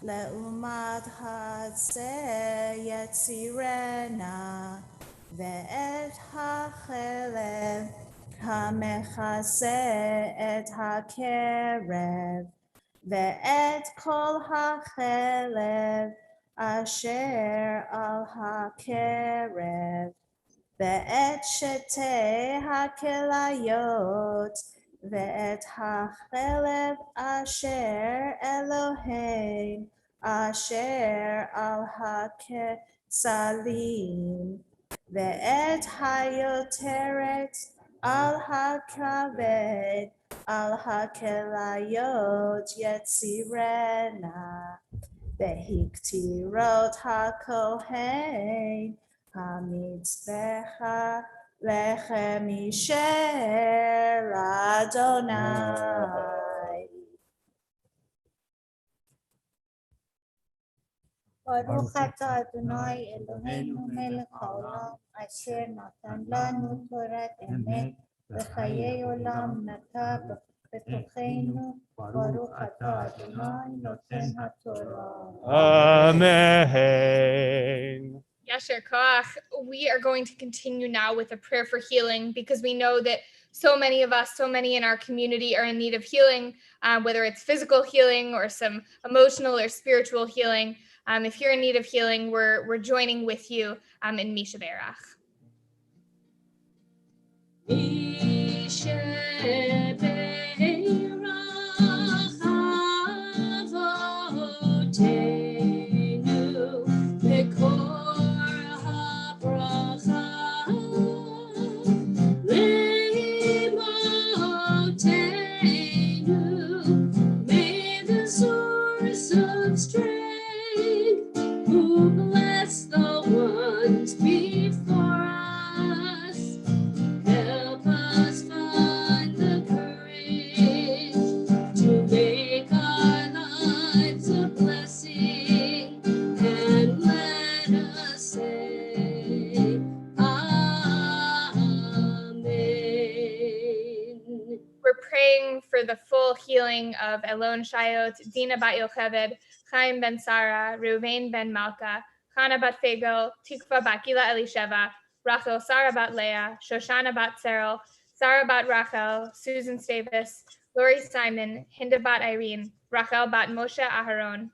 leumat hatzeh yetzirena ve'et hachelev hamechaseh et hakerev ve'et kol hachelev asher al hakerev ve'et shetei hakelayot ve'et hachelev asher Eloheim asher al hakesalim ve'et hayoteret al hakaved al hakelayot yetzirena vehiktirot hakohen hamitzbecha lechem isher Adonai. Baruch atah Adonai Eloheinu melech haolam asher natan lanu torat emet v'chayei olam nata b'tocheinu. Baruch atah Adonai noten haTorah. Amen. Yasher Koach. We are going to continue now with a prayer for healing because we know that so many of us, so many in our community are in need of healing, whether it's physical healing or some emotional or spiritual healing. If you're in need of healing, we're joining with you in Misha Berach. May the source of strength before us. Help us find the courage to make our lives a blessing, and let us say Amen. We're praying for the full healing of Elon Shayot, Dina Bat Yocheved, Chaim Ben Sarah, Reuven Ben Malka, Chana Bat Fegel, Tikva Bat Gila Elisheva, Rachel Sarah Bat Leah, Shoshana Bat Serel, Sarah Bat Rachel, Susan Stavis, Lori Simon, Hinda Bat Irene, Rachel Bat Moshe Aharon,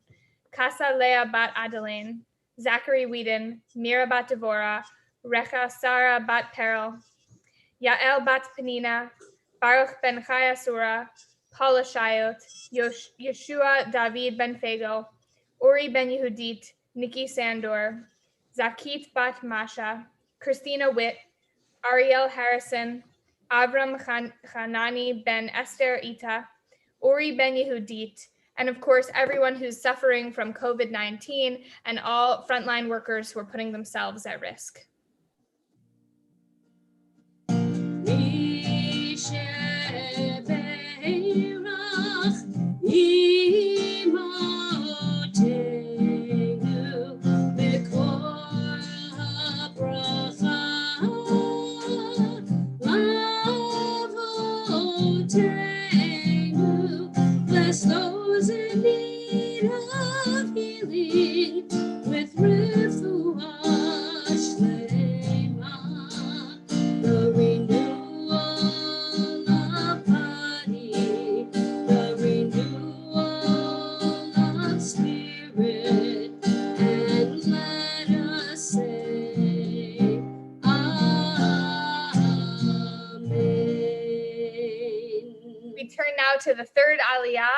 Casa Leah Bat Adeline, Zachary Whedon, Mira Bat Devorah, Recha Sarah Bat Peril, Yael Bat Penina, Baruch Ben Chaya Surah, Paula Shayot, Yeshua David Ben Fagel, Ori Ben Yehudit, Nikki Sandor, Zakit Bat Masha, Christina Witt, Ariel Harrison, Avram Hanani Ben Esther Ita, Ori Ben Yehudit, and of course, everyone who's suffering from COVID-19 and all frontline workers who are putting themselves at risk. Bless those in need of healing with refuah shlema, the renewal of body, the renewal of spirit, and let us say Amen. We turn now to the third Aliyah.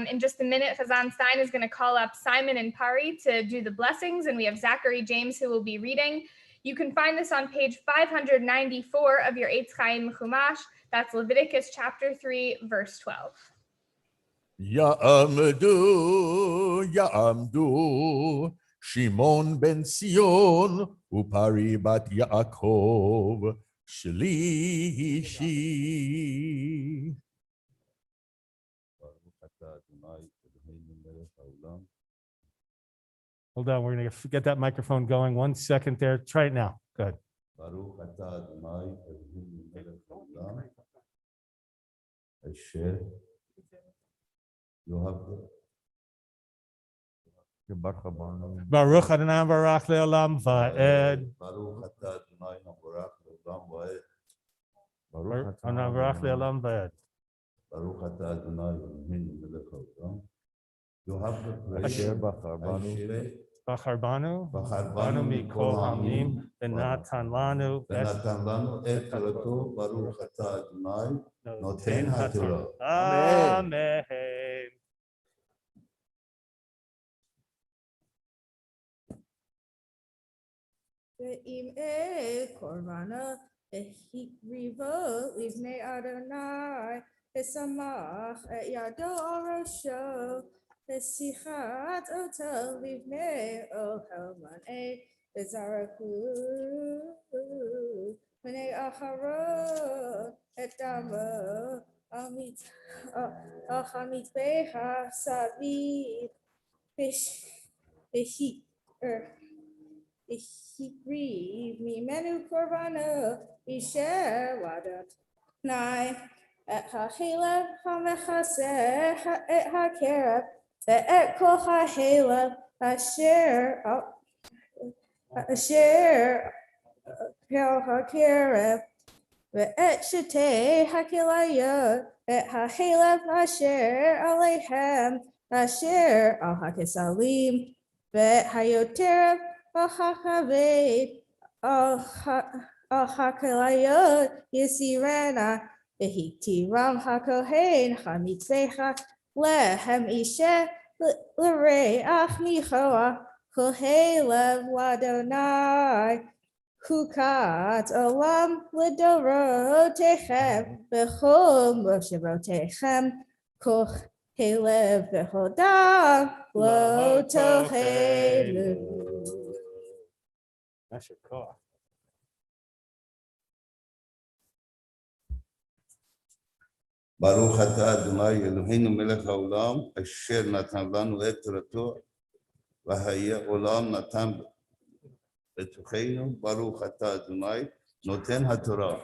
In just a minute, Chazan Stein is going to call up Simon and Pari to do the blessings, and we have Zachary James who will be reading. You can find this on page 594 of your Eitz Chaim Chumash. That's Leviticus chapter 3, verse 12. Ya'amdu, Shimon ben Sion, Upari bat Yaakov, Shlishi. Hold on, we're going to get that microphone going. 1 second there. Try it now. Good. Baruch atah Adonai Eloheinu melech haolam, asher yohavnu. Baruch Adonai Barak Leolam Va'ed. Baruch atah Adonai Barak Leolam Va'ed. Baruch Adonai Barak Leolam Va'ed. Baruch atah Adonai Eloheinu melech haolam. Yohavnu Asher Bachar Bacharbanu Banu Mikol Hamim Benatan Lanu ונתן לנו את תורתו, ברוך אתה אדוני, נותן התורה. Amen. ואם קורבנה הקריבו לפני אדוני, ושמח את ידו על ראשו, ושיחת אותו לפני אוהל מנה, וזרקו בני אחרון את דמו על המזבח סביב, והקריב ממנו קורבנו אישר לאדוני את החלב המכסה את הקרב ואת כל החלב אשר על הקרב ואת שתי הכליות ואת החלב אשר עליהם אשר על הכסלים ואת היותר על הכבד על הכליות יסירנה והקטירם הכהן המזבח להם אישה לריח ניחוח כל הלב לאדוני חוקת עולם לדורותיכם בכל מושבותיכם כל הלב וכל דם לא תאכלו. That's your call. ברוך אתה אדוני אלוהינו מלך העולם אשר נתן לנו את תורתו והיה עולם נתן בתוכנו ברוך אתה אדוני נותן התורה.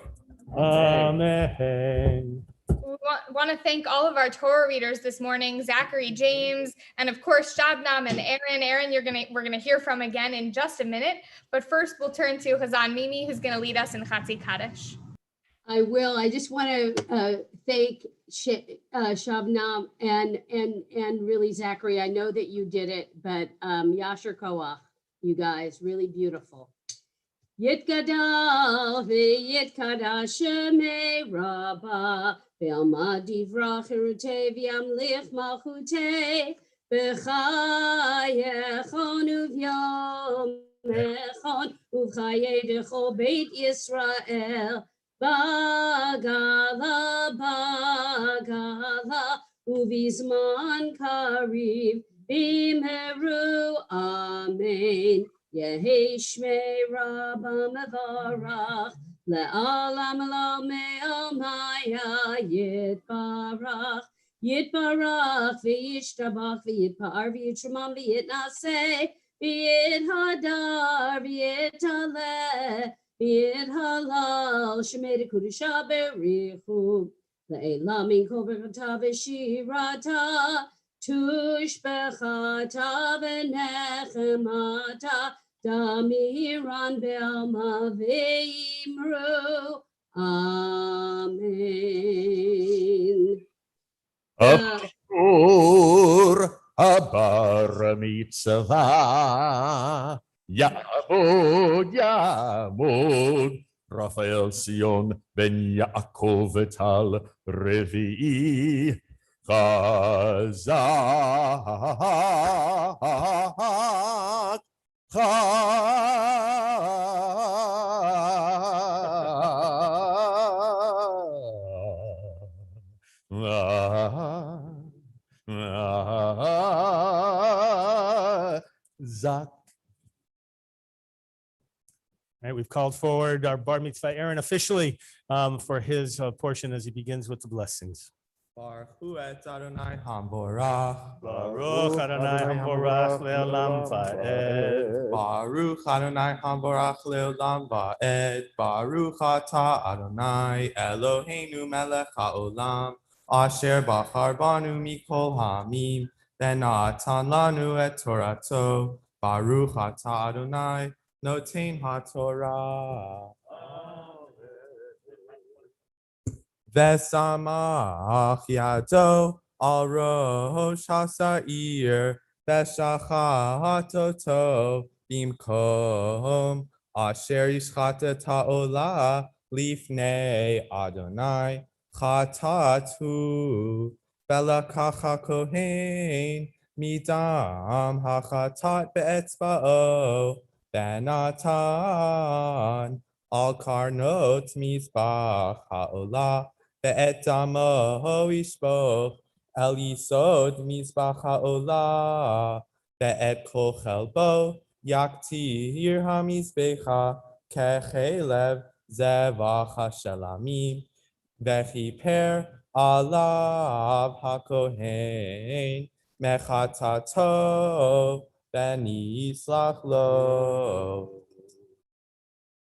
Amen. We want to thank all of our Torah readers this morning, Zachary, James, and of course Shabnam and Aaron. Aaron, we're gonna hear from again in just a minute. But first, we'll turn to Hazan Mimi, who's gonna lead us in Chatzi Kaddish. I will. I just want to thank Shabnam and really Zachary. I know that you did it, but Yasher Koach, you guys, really beautiful. Yitgadal v'yitkadash shemei Rabba v'alma divra chirutei v'yamlich malchutei b'chayechon uv'yomechon uv'chayei dechol beit Yisrael Bagala, Bagala, Uvizman Kariv, Bimheru, Amen. Yehi Shmei Rabba Mevarach, Le'alam Lo Me'al Maya, Yitbarach, Yitbarach, V'yishtabach, V'yitpar, V'yitramam, V'yitnaseh, V'yithadar, V'yithaleh, B'yit halal, shemei kudusha berichu, le'elam min kol berachata v'shirata, tushbechata v'nechemata, damiran be'alma v'imru, amen. Abur habar mitzvah. Ya'amod, Ya'amod, Raphael Sion ben Yaakov Tal Revi'i Chazak Chazak. All right, we've called forward our Bar Mitzvah Aaron officially for his portion as he begins with the blessings. Baruch hu et Adonai Hamborach. Baruch Adonai Hamborach le'olam va'ed. Baruch Adonai Hamborach le'olam va'ed. Baruch atah Adonai Eloheinu melech ha'olam. Asher bachar banu mikol ha'amim. V'natan lanu et torato. Baruch atah Adonai Noten HaTorah. Vesamach yado al rosh hasa'ir v'shachatoto bimkom asher yishchatet ha'olah lifnei Adonai chatatu v'lakacha kohen midam hachatat be'etzba'o Benatan al karnot mizbach ha'olah be'et damo yishpoch el yisod mizbach ha'olah be'et kol chelbo yaktir hamizbecha kechelev zevach hashelamim vechiper alav hakohen mechatato Beni Yislach Lo.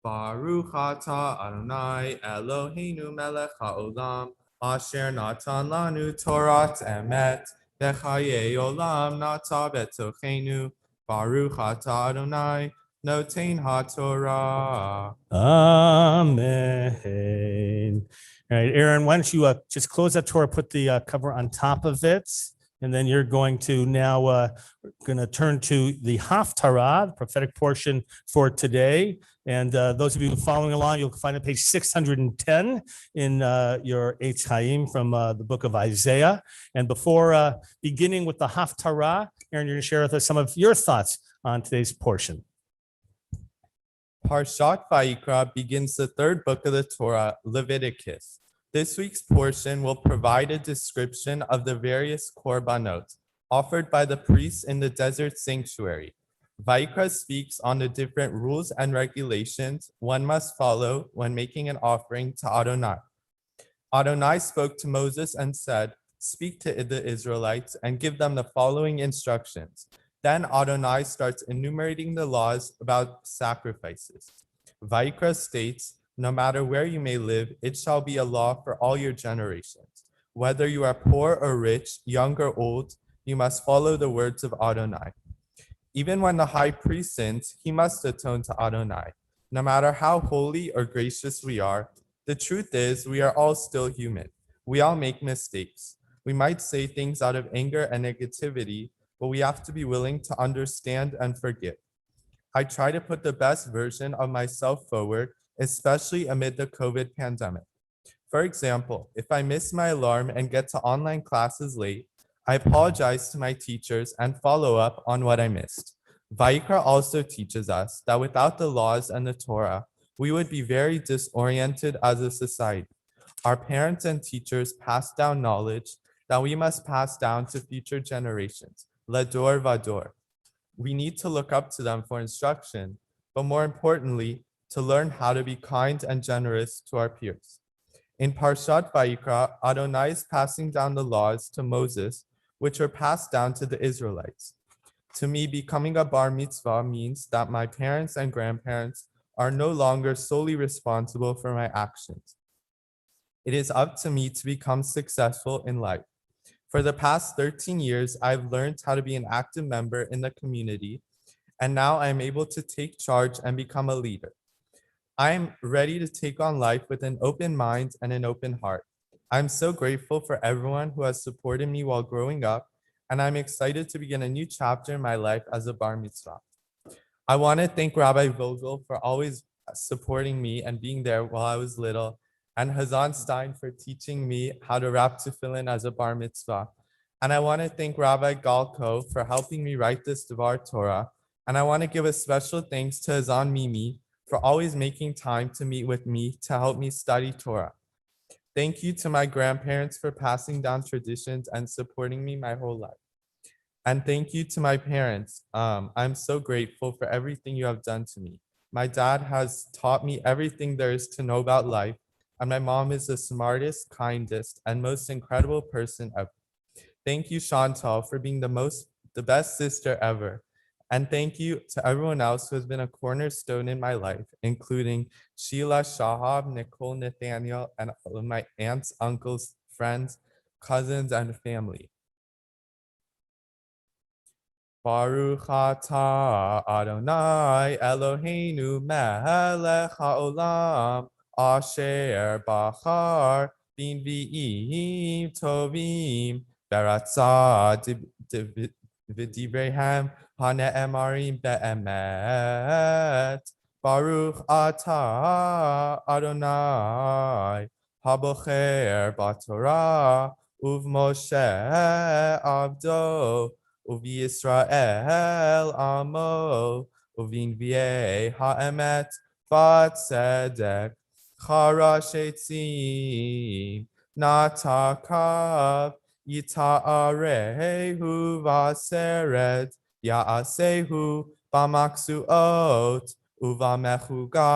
Baruch atah Adonai Eloheinu melech ha'olam asher natan lanu Torat emet v'chayei olam nata betochenu. Baruch atah Adonai noten ha'Torah. Amen. All right, Aaron, why don't you just close that Torah, put the cover on top of it, and then you're going to now turn to the Haftarah, the prophetic portion for today. And those of you following along, you'll find it page 610 in your Eitz Chaim from the book of Isaiah. And before beginning with the Haftarah, Aaron, you're going to share with us some of your thoughts on today's portion. Parshat Vayikra begins the third book of the Torah, Leviticus. This week's portion will provide a description of the various korbanot offered by the priests in the desert sanctuary. Vayikra speaks on the different rules and regulations one must follow when making an offering to Adonai. Adonai spoke to Moses and said, "Speak to the Israelites and give them the following instructions." Then Adonai starts enumerating the laws about sacrifices. Vayikra states, "No matter where you may live, it shall be a law for all your generations. Whether you are poor or rich, young or old, you must follow the words of Adonai." Even when the high priest sins, he must atone to Adonai. No matter how holy or gracious we are, the truth is we are all still human. We all make mistakes. We might say things out of anger and negativity, but we have to be willing to understand and forgive. I try to put the best version of myself forward, especially amid the COVID pandemic. For example, if I miss my alarm and get to online classes late, I apologize to my teachers and follow up on what I missed. Vayikra also teaches us that without the laws and the Torah, we would be very disoriented as a society. Our parents and teachers pass down knowledge that we must pass down to future generations, ledor vador. We need to look up to them for instruction, but more importantly, to learn how to be kind and generous to our peers. In Parshat Vayikra, Adonai is passing down the laws to Moses, which were passed down to the Israelites. To me, becoming a bar mitzvah means that my parents and grandparents are no longer solely responsible for my actions. It is up to me to become successful in life. For the past 13 years, I've learned how to be an active member in the community, and now I'm able to take charge and become a leader. I am ready to take on life with an open mind and an open heart. I'm so grateful for everyone who has supported me while growing up, and I'm excited to begin a new chapter in my life as a bar mitzvah. I want to thank Rabbi Vogel for always supporting me and being there while I was little, and Hazan Stein for teaching me how to wrap tefillin as a bar mitzvah. And I want to thank Rabbi Galko for helping me write this Devar Torah. And I want to give a special thanks to Hazan Mimi for always making time to meet with me to help me study Torah. Thank you to my grandparents for passing down traditions and supporting me my whole life. And thank you to my parents. I'm so grateful for everything you have done to me. My dad has taught me everything there is to know about life, and my mom is the smartest, kindest, and most incredible person ever. Thank you, Chantal, for being the best sister ever. And thank you to everyone else who has been a cornerstone in my life, including Sheila, Shahab, Nicole, Nathaniel, and all of my aunts, uncles, friends, cousins, and family. Baruch atah Adonai Eloheinu melech haolam asher bachar b'nvi'im tovim beratzah v'divreihem hane'emarim be'emet. Baruch atah Adonai habocher b'torah uv'Moshe avdo Uvi Israel amo, uvinviei ha'emet v'tzedek charashetzim natakav yita'arehu v'aseret ya'asehu b'maksuot uvamechuga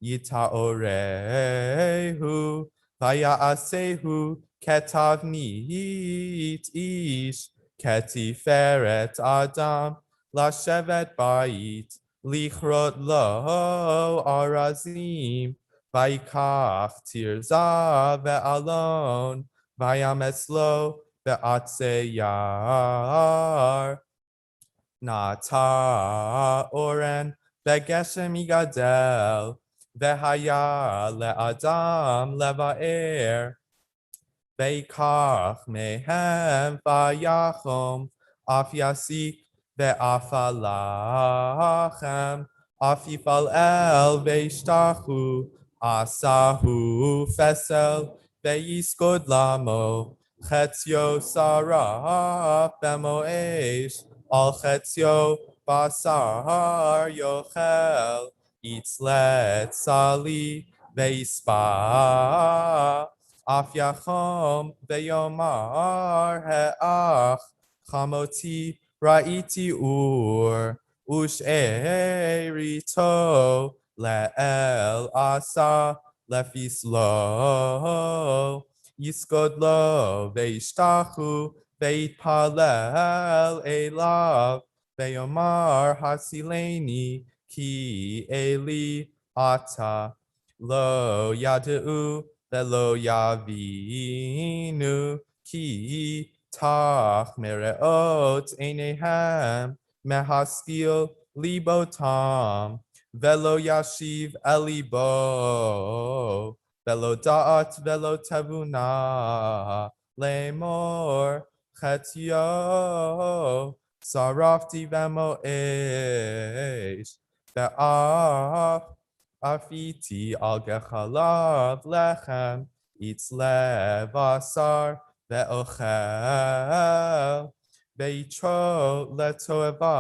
yita'orehu v'ya'asehu ketavnit ish Ketiferet Adam, Lashevet Bait, Lichrot Lo Arazim, Vaikach Tirza Ve'alon, Vayames Ve'atzeyar, Nata Oren, Ve'geshem Igadel, Ve'haya Le'adam Leva'er, Veikach mehem vayachom af yasik ve'afalachem af yifal el ve'ishtachu asahu fesel ve'yiskod lamo chetzio saraf bemoesh al chetzio basar yochel itzlet sali ve'ispa Af yachom ve'yomar he'ach chamoti ra'iti ur ush'erito le'el asa lefislo Yiskod lo veishtachu veitpalel elav veyomar hasileni ki eli ata lo yadu velo yavinu ki tach mereot enehem mehaskil libotam velo yashiv elibo velo da'at velo tevuna lemor chetio sarafti vemo esh ve'af afiti al gechalav lechem itz lev asar ve'ochel ve'itro letoeva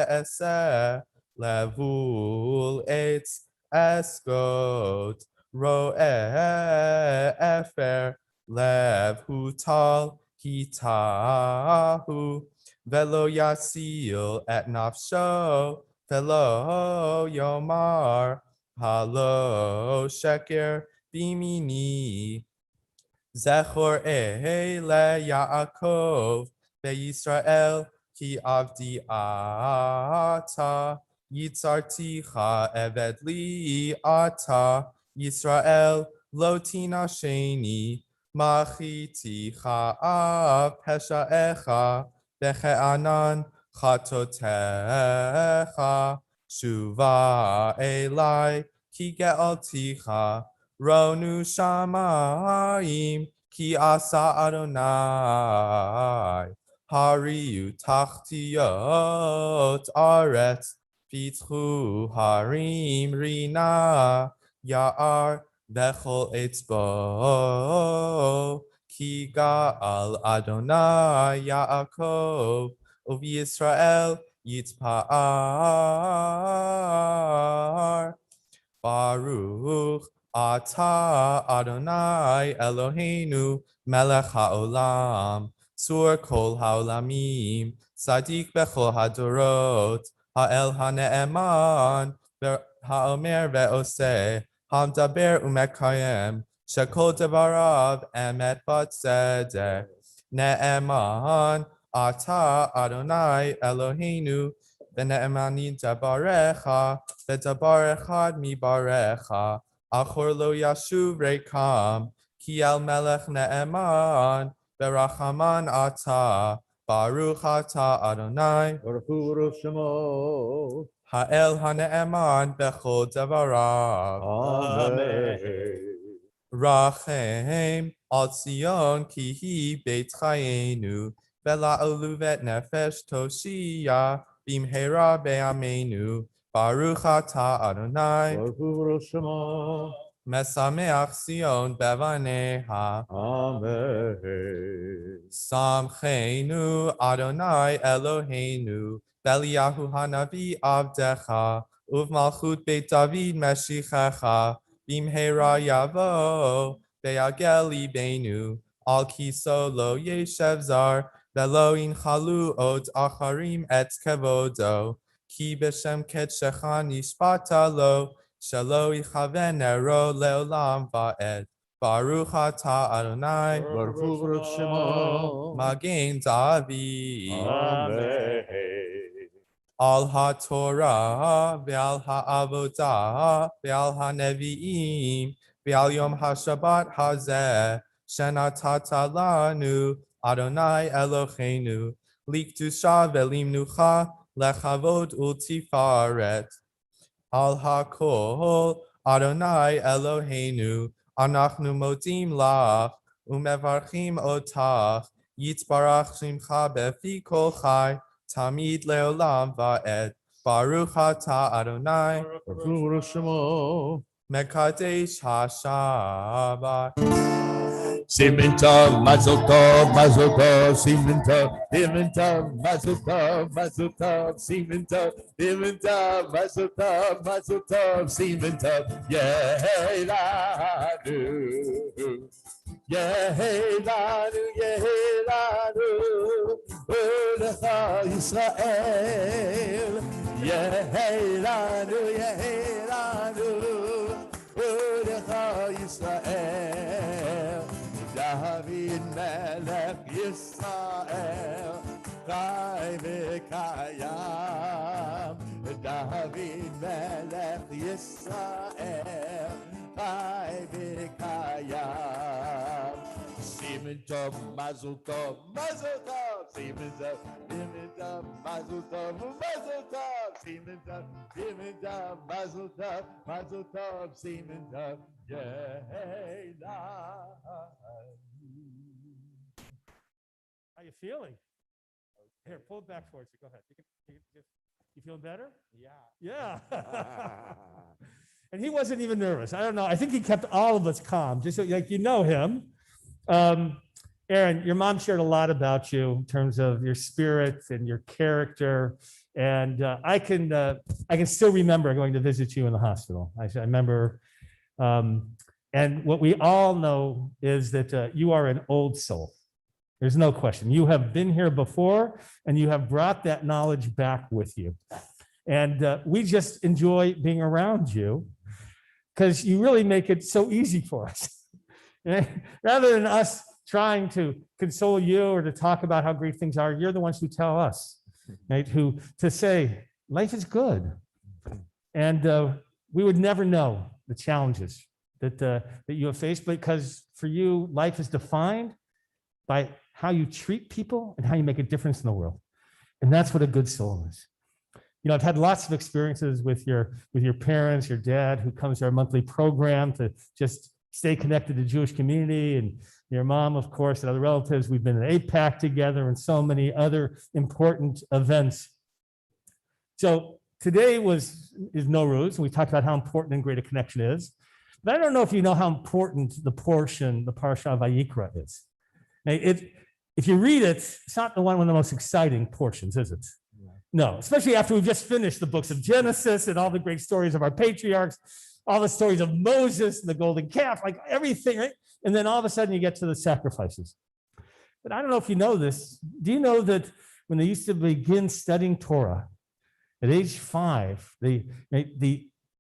e'eseh levul etz esgot ro'eh efer lev hutal hitahu velo yasil et nafsho velo yomar halo sheker bimini zechor le Yaakov veYisrael ki avdi ata yitzarticha eved li ata Yisrael lo tinasheni machiticha av peshaecha beche'anan chatotecha shuva elai ki ge'alticha ronu shamayim ki asa Adonai hariu tachtiyot aretz pitchu harim rina ya'ar bechol etzbo ki ga'al Adonai Yaakov uvi Yisrael yitpa'ar Baruch Ata Adonai Eloheinu Melech HaOlam Tzur Kol HaOlamim Sadiq Bechol HaDorot Ha'el HaNe'eman HaOmer Ve'oseh HaMdaber Umekayem Shekol Devarav Emet Batzedek Ne'eman Ata Adonai Eloheinu V'ne'emani Dabarecha V'dabarechad Mibarecha Achor lo yashuv rekam Ki el melech ne'eman V'rachaman ata Baruch ata Adonai Baruch Hu Baruch Shemo. Ha'el ha'ne'eman Bechol devarav Amen. Rachem al Zion Ki hi beit chayenu V'la'olu vet nefesh toshiya Bimhera be'amenu Baruch ata Adonai Baruch Hu Baruch Shemo. Mesameach Zion bevaneha Amen. Samchenu Adonai Eloheinu Beliyahu Hanavi Avdecha Uvmalchut Beit David Meshichecha Bimhera Yavo Be'ageli Benu Al Kiso Lo Yeshev Zar Velo Inchalu Od Acharim Et Kevodo Ki Beshem Ketchecha Nishpata Lo Shelo Yichaven Nero Leolam Va'ed Baruch Ata Adonai Baruch Hu Baruch Shemo. Magen David Amen. Al HaTorah Ve'al HaAvodah Ve'al HaNevi'im Ve'al Yom HaShabbat Hazeh Shenatata Lanu Adonai Eloheinu Likdusha Ve'limnucha Lechavod Ultifaret Al HaKol Adonai Eloheinu Anachnu modim lach umevarchim otach yitzbarach shimcha befi kol chai tamid leolam va'ed Baruch ata Adonai Baruch Hu Baruch Shemo. Mekadesh HaShabbat Simen tov, mazel tov, simen tov, simen tov, mazel tov, simen tov, mazel tov, simen tov, Yehelanu, Yehelanu, Yehelanu, Ulecha Yisrael, Yehelanu, Yehelanu, Ulecha Yisrael. Yisrael Chai v'kayam David Melech Yisrael Chai v'kayam Simen Tov Mazel Tov Mazel Tov Simen Tov Mazel Tov Mazel Tov Simen Tov Mazel Tov Mazel Tov Simen Tov Yehilah. How you feeling? Here, pull it back towards you. Go ahead. You feeling better? Yeah. And he wasn't even nervous. I don't know. I think he kept all of us calm, just so, like, you know him. Aaron, your mom shared a lot about you in terms of your spirit and your character. And I can still remember going to visit you in the hospital. I remember, and what we all know is that you are an old soul. There's no question. You have been here before, and you have brought that knowledge back with you. And we just enjoy being around you because you really make it so easy for us. Rather than us trying to console you or to talk about how great things are, you're the ones who tell us, right? To say, life is good. And we would never know the challenges that you have faced, because for you, life is defined by how you treat people and how you make a difference in the world. And that's what a good soul is. You know, I've had lots of experiences with your parents, your dad, who comes to our monthly program to just stay connected to the Jewish community, and your mom, of course, and other relatives. We've been at APAC together and so many other important events. So today is Nowruz, and we talked about how important and great a connection is. But I don't know if you know how important the Parsha of Vayikra is. If you read it, it's not one of the most exciting portions, is it? No, especially after we've just finished the books of Genesis and all the great stories of our patriarchs, all the stories of Moses and the golden calf, like everything, right? And then all of a sudden you get to the sacrifices. But I don't know if you know this. Do you know that when they used to begin studying Torah at age 5, the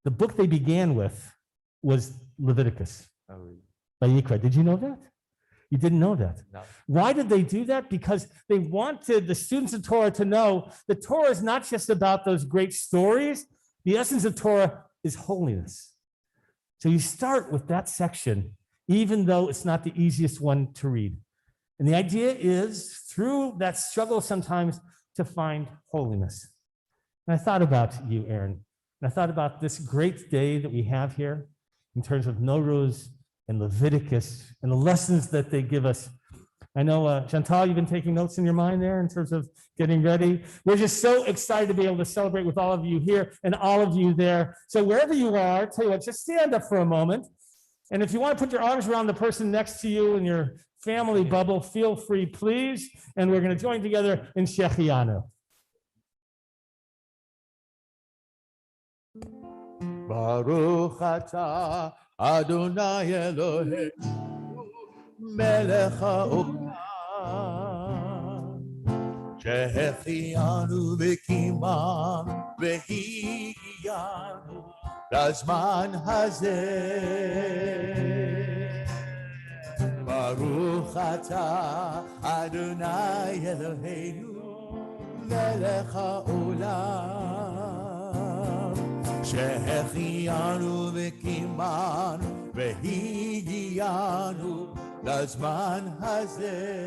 book they began with was Leviticus, Vayikra. Did you know that? You didn't know that? No. Why did they do that? Because they wanted the students of Torah to know that Torah is not just about those great stories. The essence of Torah is holiness. So you start with that section, even though it's not the easiest one to read. And the idea is through that struggle sometimes to find holiness. And I thought about you, Aaron, and I thought about this great day that we have here in terms of Nowruz and Leviticus and the lessons that they give us. I know, Chantal, you've been taking notes in your mind there in terms of getting ready. We're just so excited to be able to celebrate with all of you here and all of you there. So wherever you are, tell you what, just stand up for a moment. And if you want to put your arms around the person next to you in your family bubble, feel free, please. And we're going to join together in Shechianu. Baruch atah Adonai Eloheinu melech haolam שהחיינו וקימם והגיענו לזמן הזה. ברוך אתה אדוני אלוהינו מלך העולם שהחיינו וקימנו והגיענו לזמן הזה.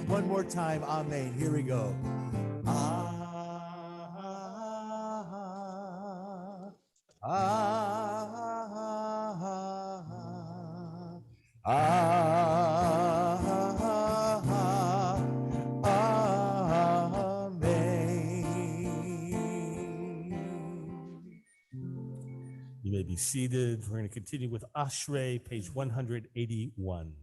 One more time, amen. Here we go. You may be seated. We're going to continue with Ashrei, page 181.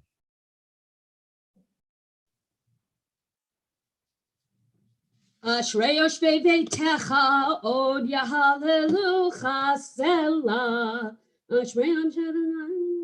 Ashrei yoshvei beitecha od yahalelucha sela Ashreyan Shadonai.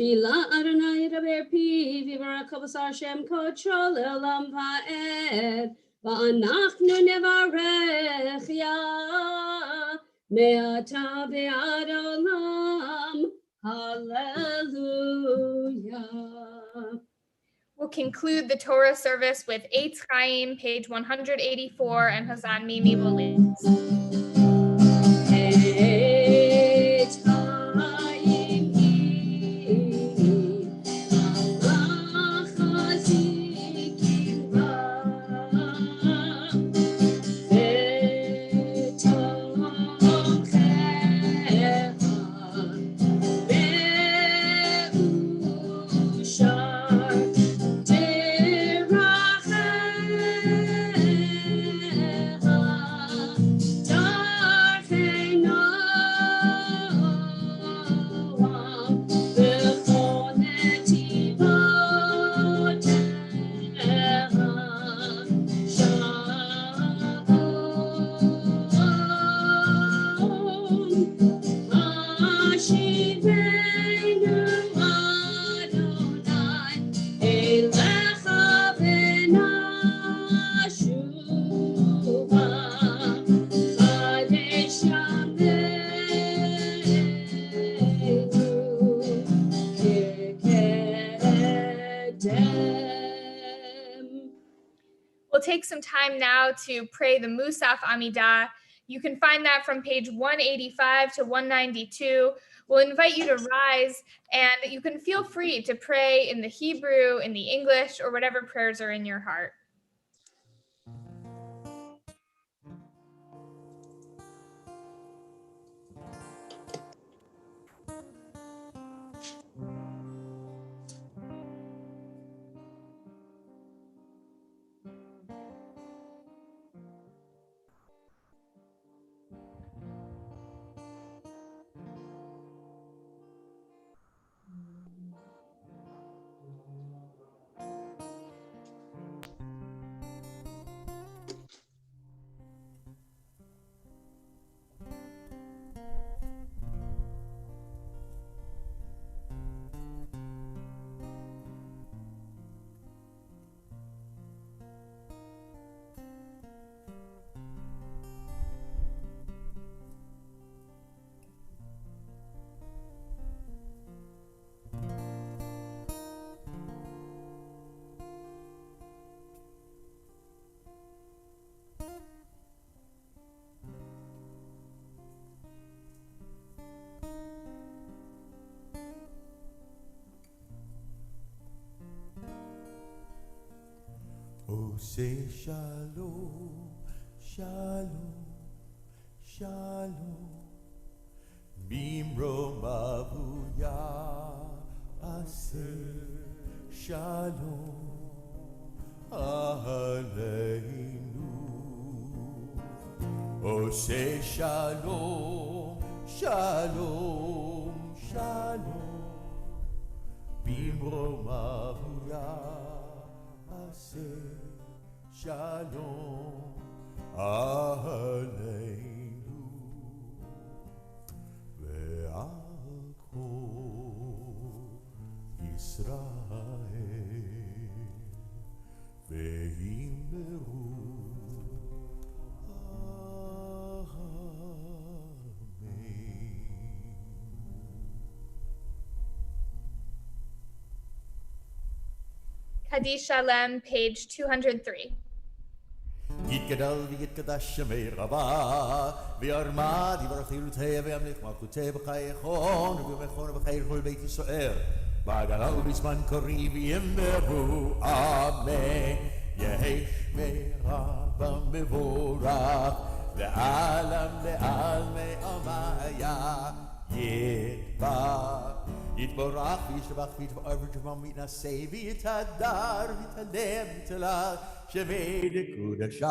Tila Adonai Daber Pi Vivarakabasar Shem Kochol Elam Vaed Va'anachnu Nevarech Ya Me'ata Ve'ad Olam Hallelujah. We'll conclude the Torah service with Eitz Chaim, page 184, and Hazan Mimi will lead. Eitz Chaim Chazikim Ba We'll take some time now to pray the Musaf Amidah. You can find that from page 185 to 192. We'll invite you to rise, and you can feel free to pray in the Hebrew, in the English, or whatever prayers are in your heart. Oh, say shalom, shalom, shalom. Mimro mavuya aseh shalom aleinu. Oh, say shalom, shalom, shalom. Mimro mavuya aseh shalom aleinu ve'al kol Yisrael ve'immeru Kaddish Shalem, page 203. יתגדל ויתקדש שמי רבה וירמד יברך ילותי וימליך מלכותי בחייכון ובמכון ובחייר כל בית ישראל והגדל בזמן קריב יאמרו אמן יהי שמירה במבורך לעלם לעלמי עמיה יתברך וישתבח ויתברך ותשמע מתנשא ויתהדר ויתהלם ויתהלל שבי לקודשה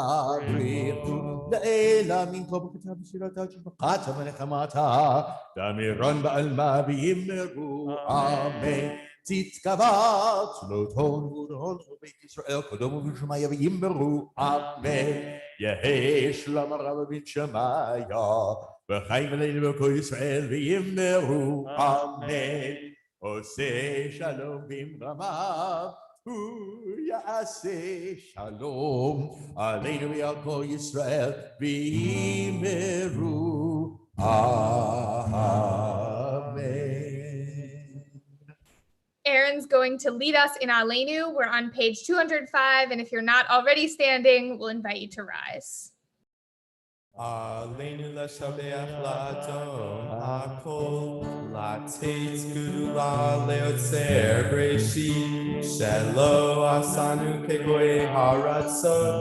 בריחו לאלה מן כה בכתב בשירתה שבחת ונחמתה דמירון בעלמה וימרו אמן צדקת צלותון ודהון בית ישראל קדום ובשמיה וימרו אמן יהי שלום הרב בן שמיה וחיים עלינו בכל ישראל וימרו אמן עושה שלום במרמיו הוא יעשה שלום עלינו ועל כל ישראל וימרו אמן. Aaron's going to lead us in Aleinu. We're on page 205, and if you're not already standing, we'll invite you to rise. Aleinu l'shabeach l'adon hakol lateitz gula leotzer breishi shelo asanu kegoy haratzon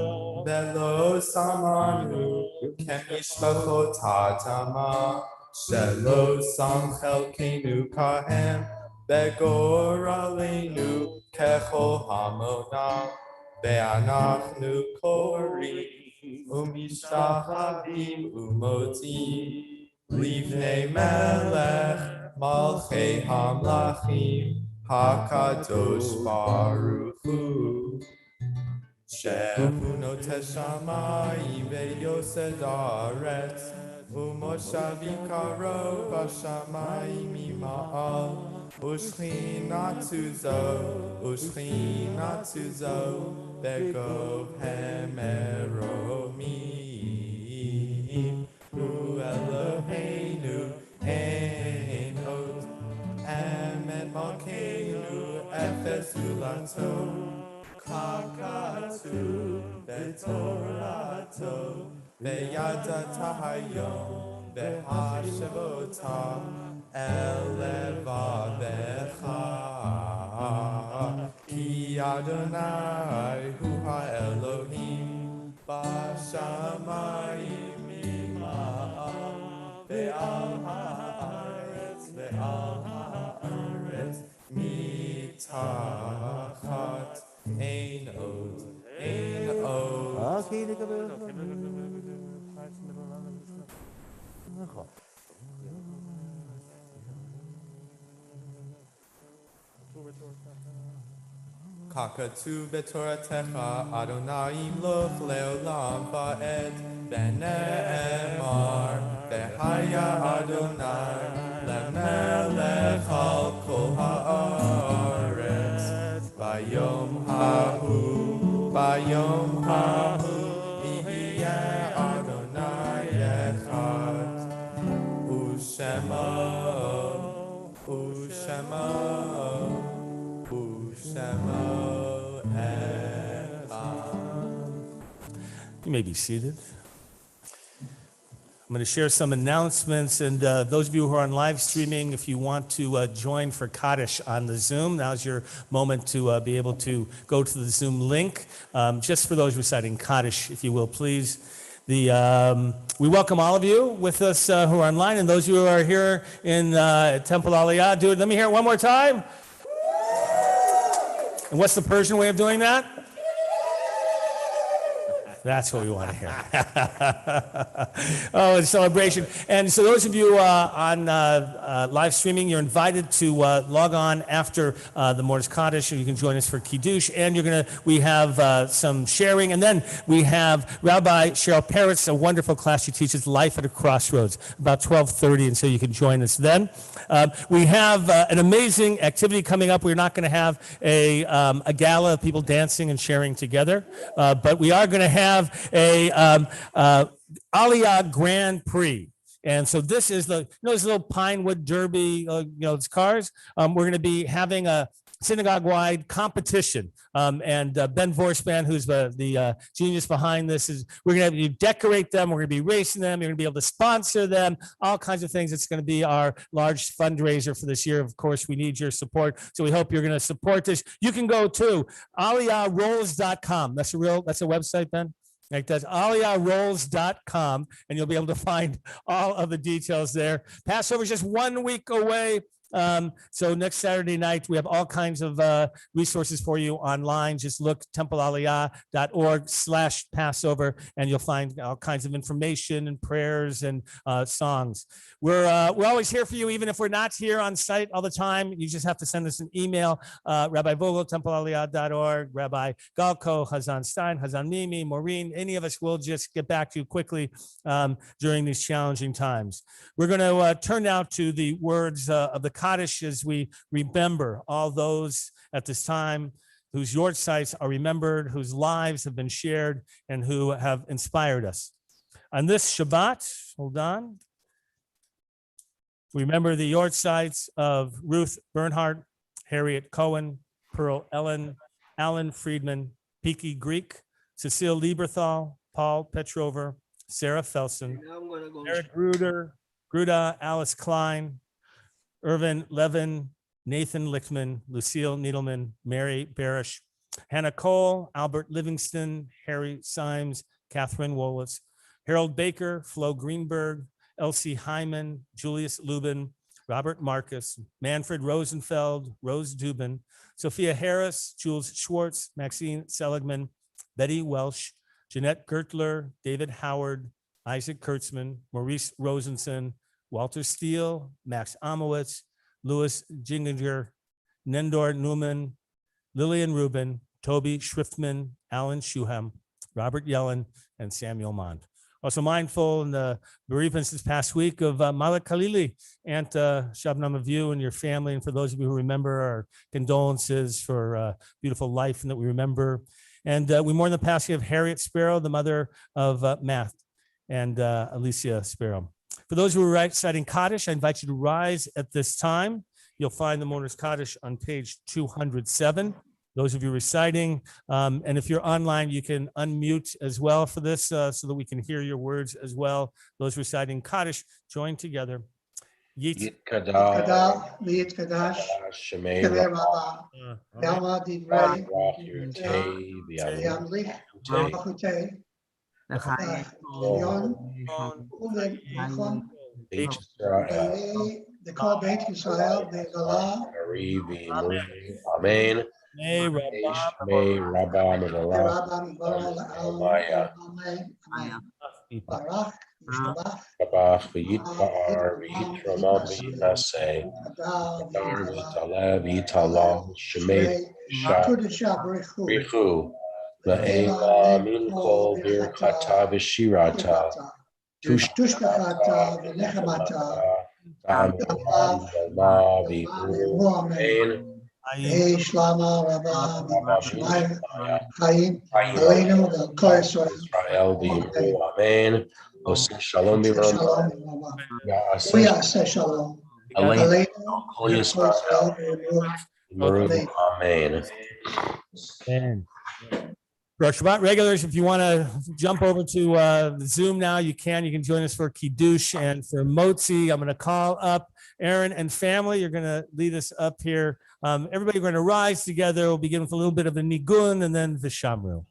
velo samanu kemishpachot hadama shelo sam chelkenu kahem begor aleinu kechol hamonam ve'anachnu korim ומשתחווים ומודים לפני מלך מלכי המלכים הקדוש ברוך הוא שהוא נוטה שמיים ויוסד הארץ ומושבי קרוב בשמיים ממעל ושכינת זו בגוהם מרומים הוא אלוהינו אין עוד אמת מלכנו אפס זולתו כך כתוב בתורתו וידעת היום בהשבותה אל לבבך כי אדוני הוא האלוהים בשמיים ממעל ועל הארץ מתחת אין עוד ככתוב בתורתך אדוני ימלוך לעולם ועד ונאמר והיה אדוני למלך על כל הארץ ביום ההוא יהיה אדוני אחד ושמו You may be seated. I'm going to share some announcements, and those of you who are on live streaming, if you want to join for Kaddish on the Zoom, now's your moment to be able to go to the Zoom link. Just for those reciting Kaddish, if you will, please. We welcome all of you with us who are online, and those of you who are here in Temple Aliyah. Do it. Let me hear it one more time. And what's the Persian way of doing that? That's what we want to hear. Oh, it's a celebration. And so those of you on live streaming, you're invited to log on after the Mortis Kaddish, and you can join us for Kiddush. And we have some sharing. And then we have Rabbi Cheryl Peretz, a wonderful class. She teaches Life at a Crossroads, about 12:30, and so you can join us then. We have an amazing activity coming up. We're not going to have a gala of people dancing and sharing together, but we are going to have a Aliyah Grand Prix. And so this is this little Pinewood Derby, it's cars. We're going to be having a synagogue-wide competition. And Ben Vorspan, who's the genius behind this, we're going to have you decorate them. We're going to be racing them. You're going to be able to sponsor them, all kinds of things. It's going to be our large fundraiser for this year. Of course, we need your support. So we hope you're going to support this. You can go to aliyahrolls.com. That's a website, Ben? Like that's aliyahrolls.com, and you'll be able to find all of the details there. Passover is just 1 week away. So next Saturday night, we have all kinds of resources for you online. Just look templealiyah.org/Passover, and you'll find all kinds of information and prayers and songs. We're always here for you, even if we're not here on site all the time. You just have to send us an email, Rabbi Vogel, templealiyah.org, Rabbi Galko, Hazan Stein, Hazan Mimi, Maureen. Any of us will just get back to you quickly during these challenging times. We're going to turn now to the words of the Kaddish as we remember all those at this time whose yortzites are remembered, whose lives have been shared, and who have inspired us. On this Shabbat, hold on, remember the yortzites of Ruth Bernhardt, Harriet Cohen, Pearl Ellen, Alan Friedman, Peaky Greek, Cecile Lieberthal, Paul Petrover, Sarah Felsen, Eric Gruda, Alice Klein, Irvin Levin, Nathan Lichtman, Lucille Needleman, Mary Barish, Hannah Cole, Albert Livingston, Harry Symes, Catherine Wolitz, Harold Baker, Flo Greenberg, Elsie Hyman, Julius Lubin, Robert Marcus, Manfred Rosenfeld, Rose Dubin, Sophia Harris, Jules Schwartz, Maxine Seligman, Betty Welsh, Jeanette Gertler, David Howard, Isaac Kurtzman, Maurice Rosenson, Walter Steele, Max Amowitz, Louis Ginginger, Nendor Newman, Lillian Rubin, Toby Schriftman, Alan Shuham, Robert Yellen, and Samuel Mond. Also mindful in the bereavements this past week of Malik Khalili, Aunt Shabnam of you and your family. And for those of you who remember, our condolences for beautiful life and that we remember. And we mourn the passing of Harriet Sparrow, the mother of Matt and Alicia Sparrow. For those who are reciting Kaddish, I invite you to rise at this time. You'll find the Mourner's Kaddish on page 207. Those of you reciting, and if you're online, you can unmute as well for this so that we can hear your words as well. Those reciting Kaddish, join together. Yit Kadah, Yit Kadash, Shemei Rabba, Yama Divrei, Yamlich, Achute, Yon, Uven, Yichon, the call Beit Yisrael, the Galah, Amen. May Rabba Barach, Shabbat v'yitpa'ar v'yitramam v'yinaseh Adar v'yitalev v'yitalam Shemei Brichu La'ela min kol birchata v'shirata Tushkachata v'nechamata Ta'amam v'ma v'yimu Amen. Shlama Rabba V'Shemaya Chaim Aleinu V'Kol Israel v'yimu Amen. Oseh Shalom v'Ramah Ya'aseh Shalom Aleinu Kol Yisrael Amen. Amen. For our Shabbat regulars, if you want to jump over to Zoom now, you can. You can join us for Kiddush and for Motzi. I'm going to call up Aaron and family. You're going to lead us up here. Everybody, we're going to rise together. We'll begin with a little bit of the Nigun and then the Shamru.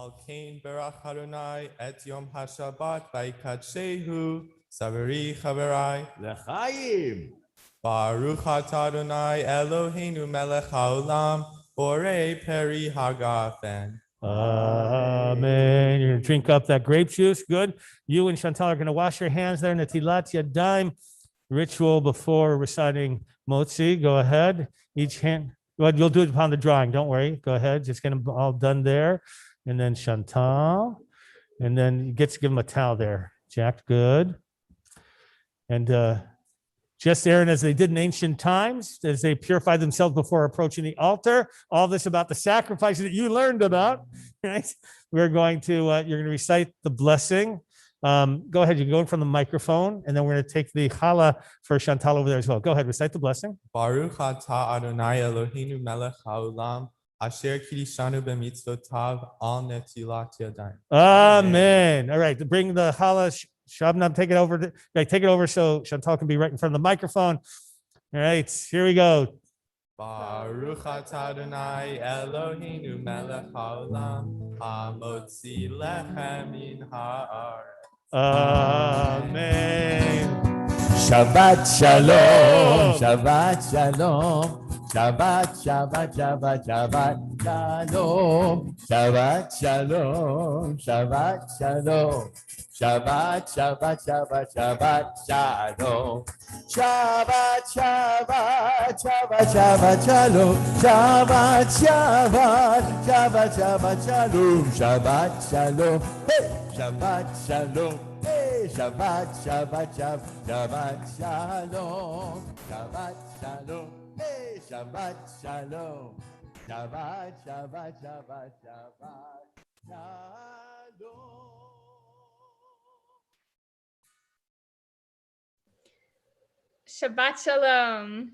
Al-Kain Berach Adonai et Yom HaShabbat Vayikadshehu Saveri Chaverai L'chaim. Baruch atah Adonai Eloheinu melech haolam borei peri hagafen. Amen. You're going to drink up that grape juice. Good. You and Chantal are going to wash your hands there in the Tilat Yadayim ritual before reciting Motzi. Go ahead. Each hand. Well, you'll do it upon the drawing. Don't worry. Go ahead. Just get them all done there. And then Chantal. And then you get to give them a towel there. Jack, good. And just, Aaron, as they did in ancient times, as they purified themselves before approaching the altar, all this about the sacrifices that you learned about, right? We're going to, you're going to recite the blessing. Go ahead, you can go in from the microphone, and then we're going to take the challah for Chantal over there as well. Go ahead, recite the blessing. Baruch atah Adonai Eloheinu melech haolam asher kirishanu b'mitzvotav al netilat yadayim. Amen. All right, to bring the challah, Shabnam, take it over. Take it over so Chantal can be right in front of the microphone. All right, here we go. Baruch atah Adonai Eloheinu melech haolam hamotzi lechem min haaretz. Amen. Shabbat shalom, Shabbat shalom, Shabbat, Shabbat, Shabbat, Shabbat shalom, Shabbat shalom, Shabbat shalom, Shabbat, Shabbat, Shabbat, Shabbat shalom, Shabbat, Shabbat, Shabbat, Shabbat shalom, Shabbat, Shabbat, Shabbat, Shabbat shalom, Shabbat shalom, hey, Shabbat shalom. Shabbat, Shabbat, Shabbat, Shabbat, Shalom. Shabbat, Shalom. Hey, Shabbat, Shalom. Shabbat, Shabbat, Shabbat, Shabbat, Shalom. Shabbat Shalom.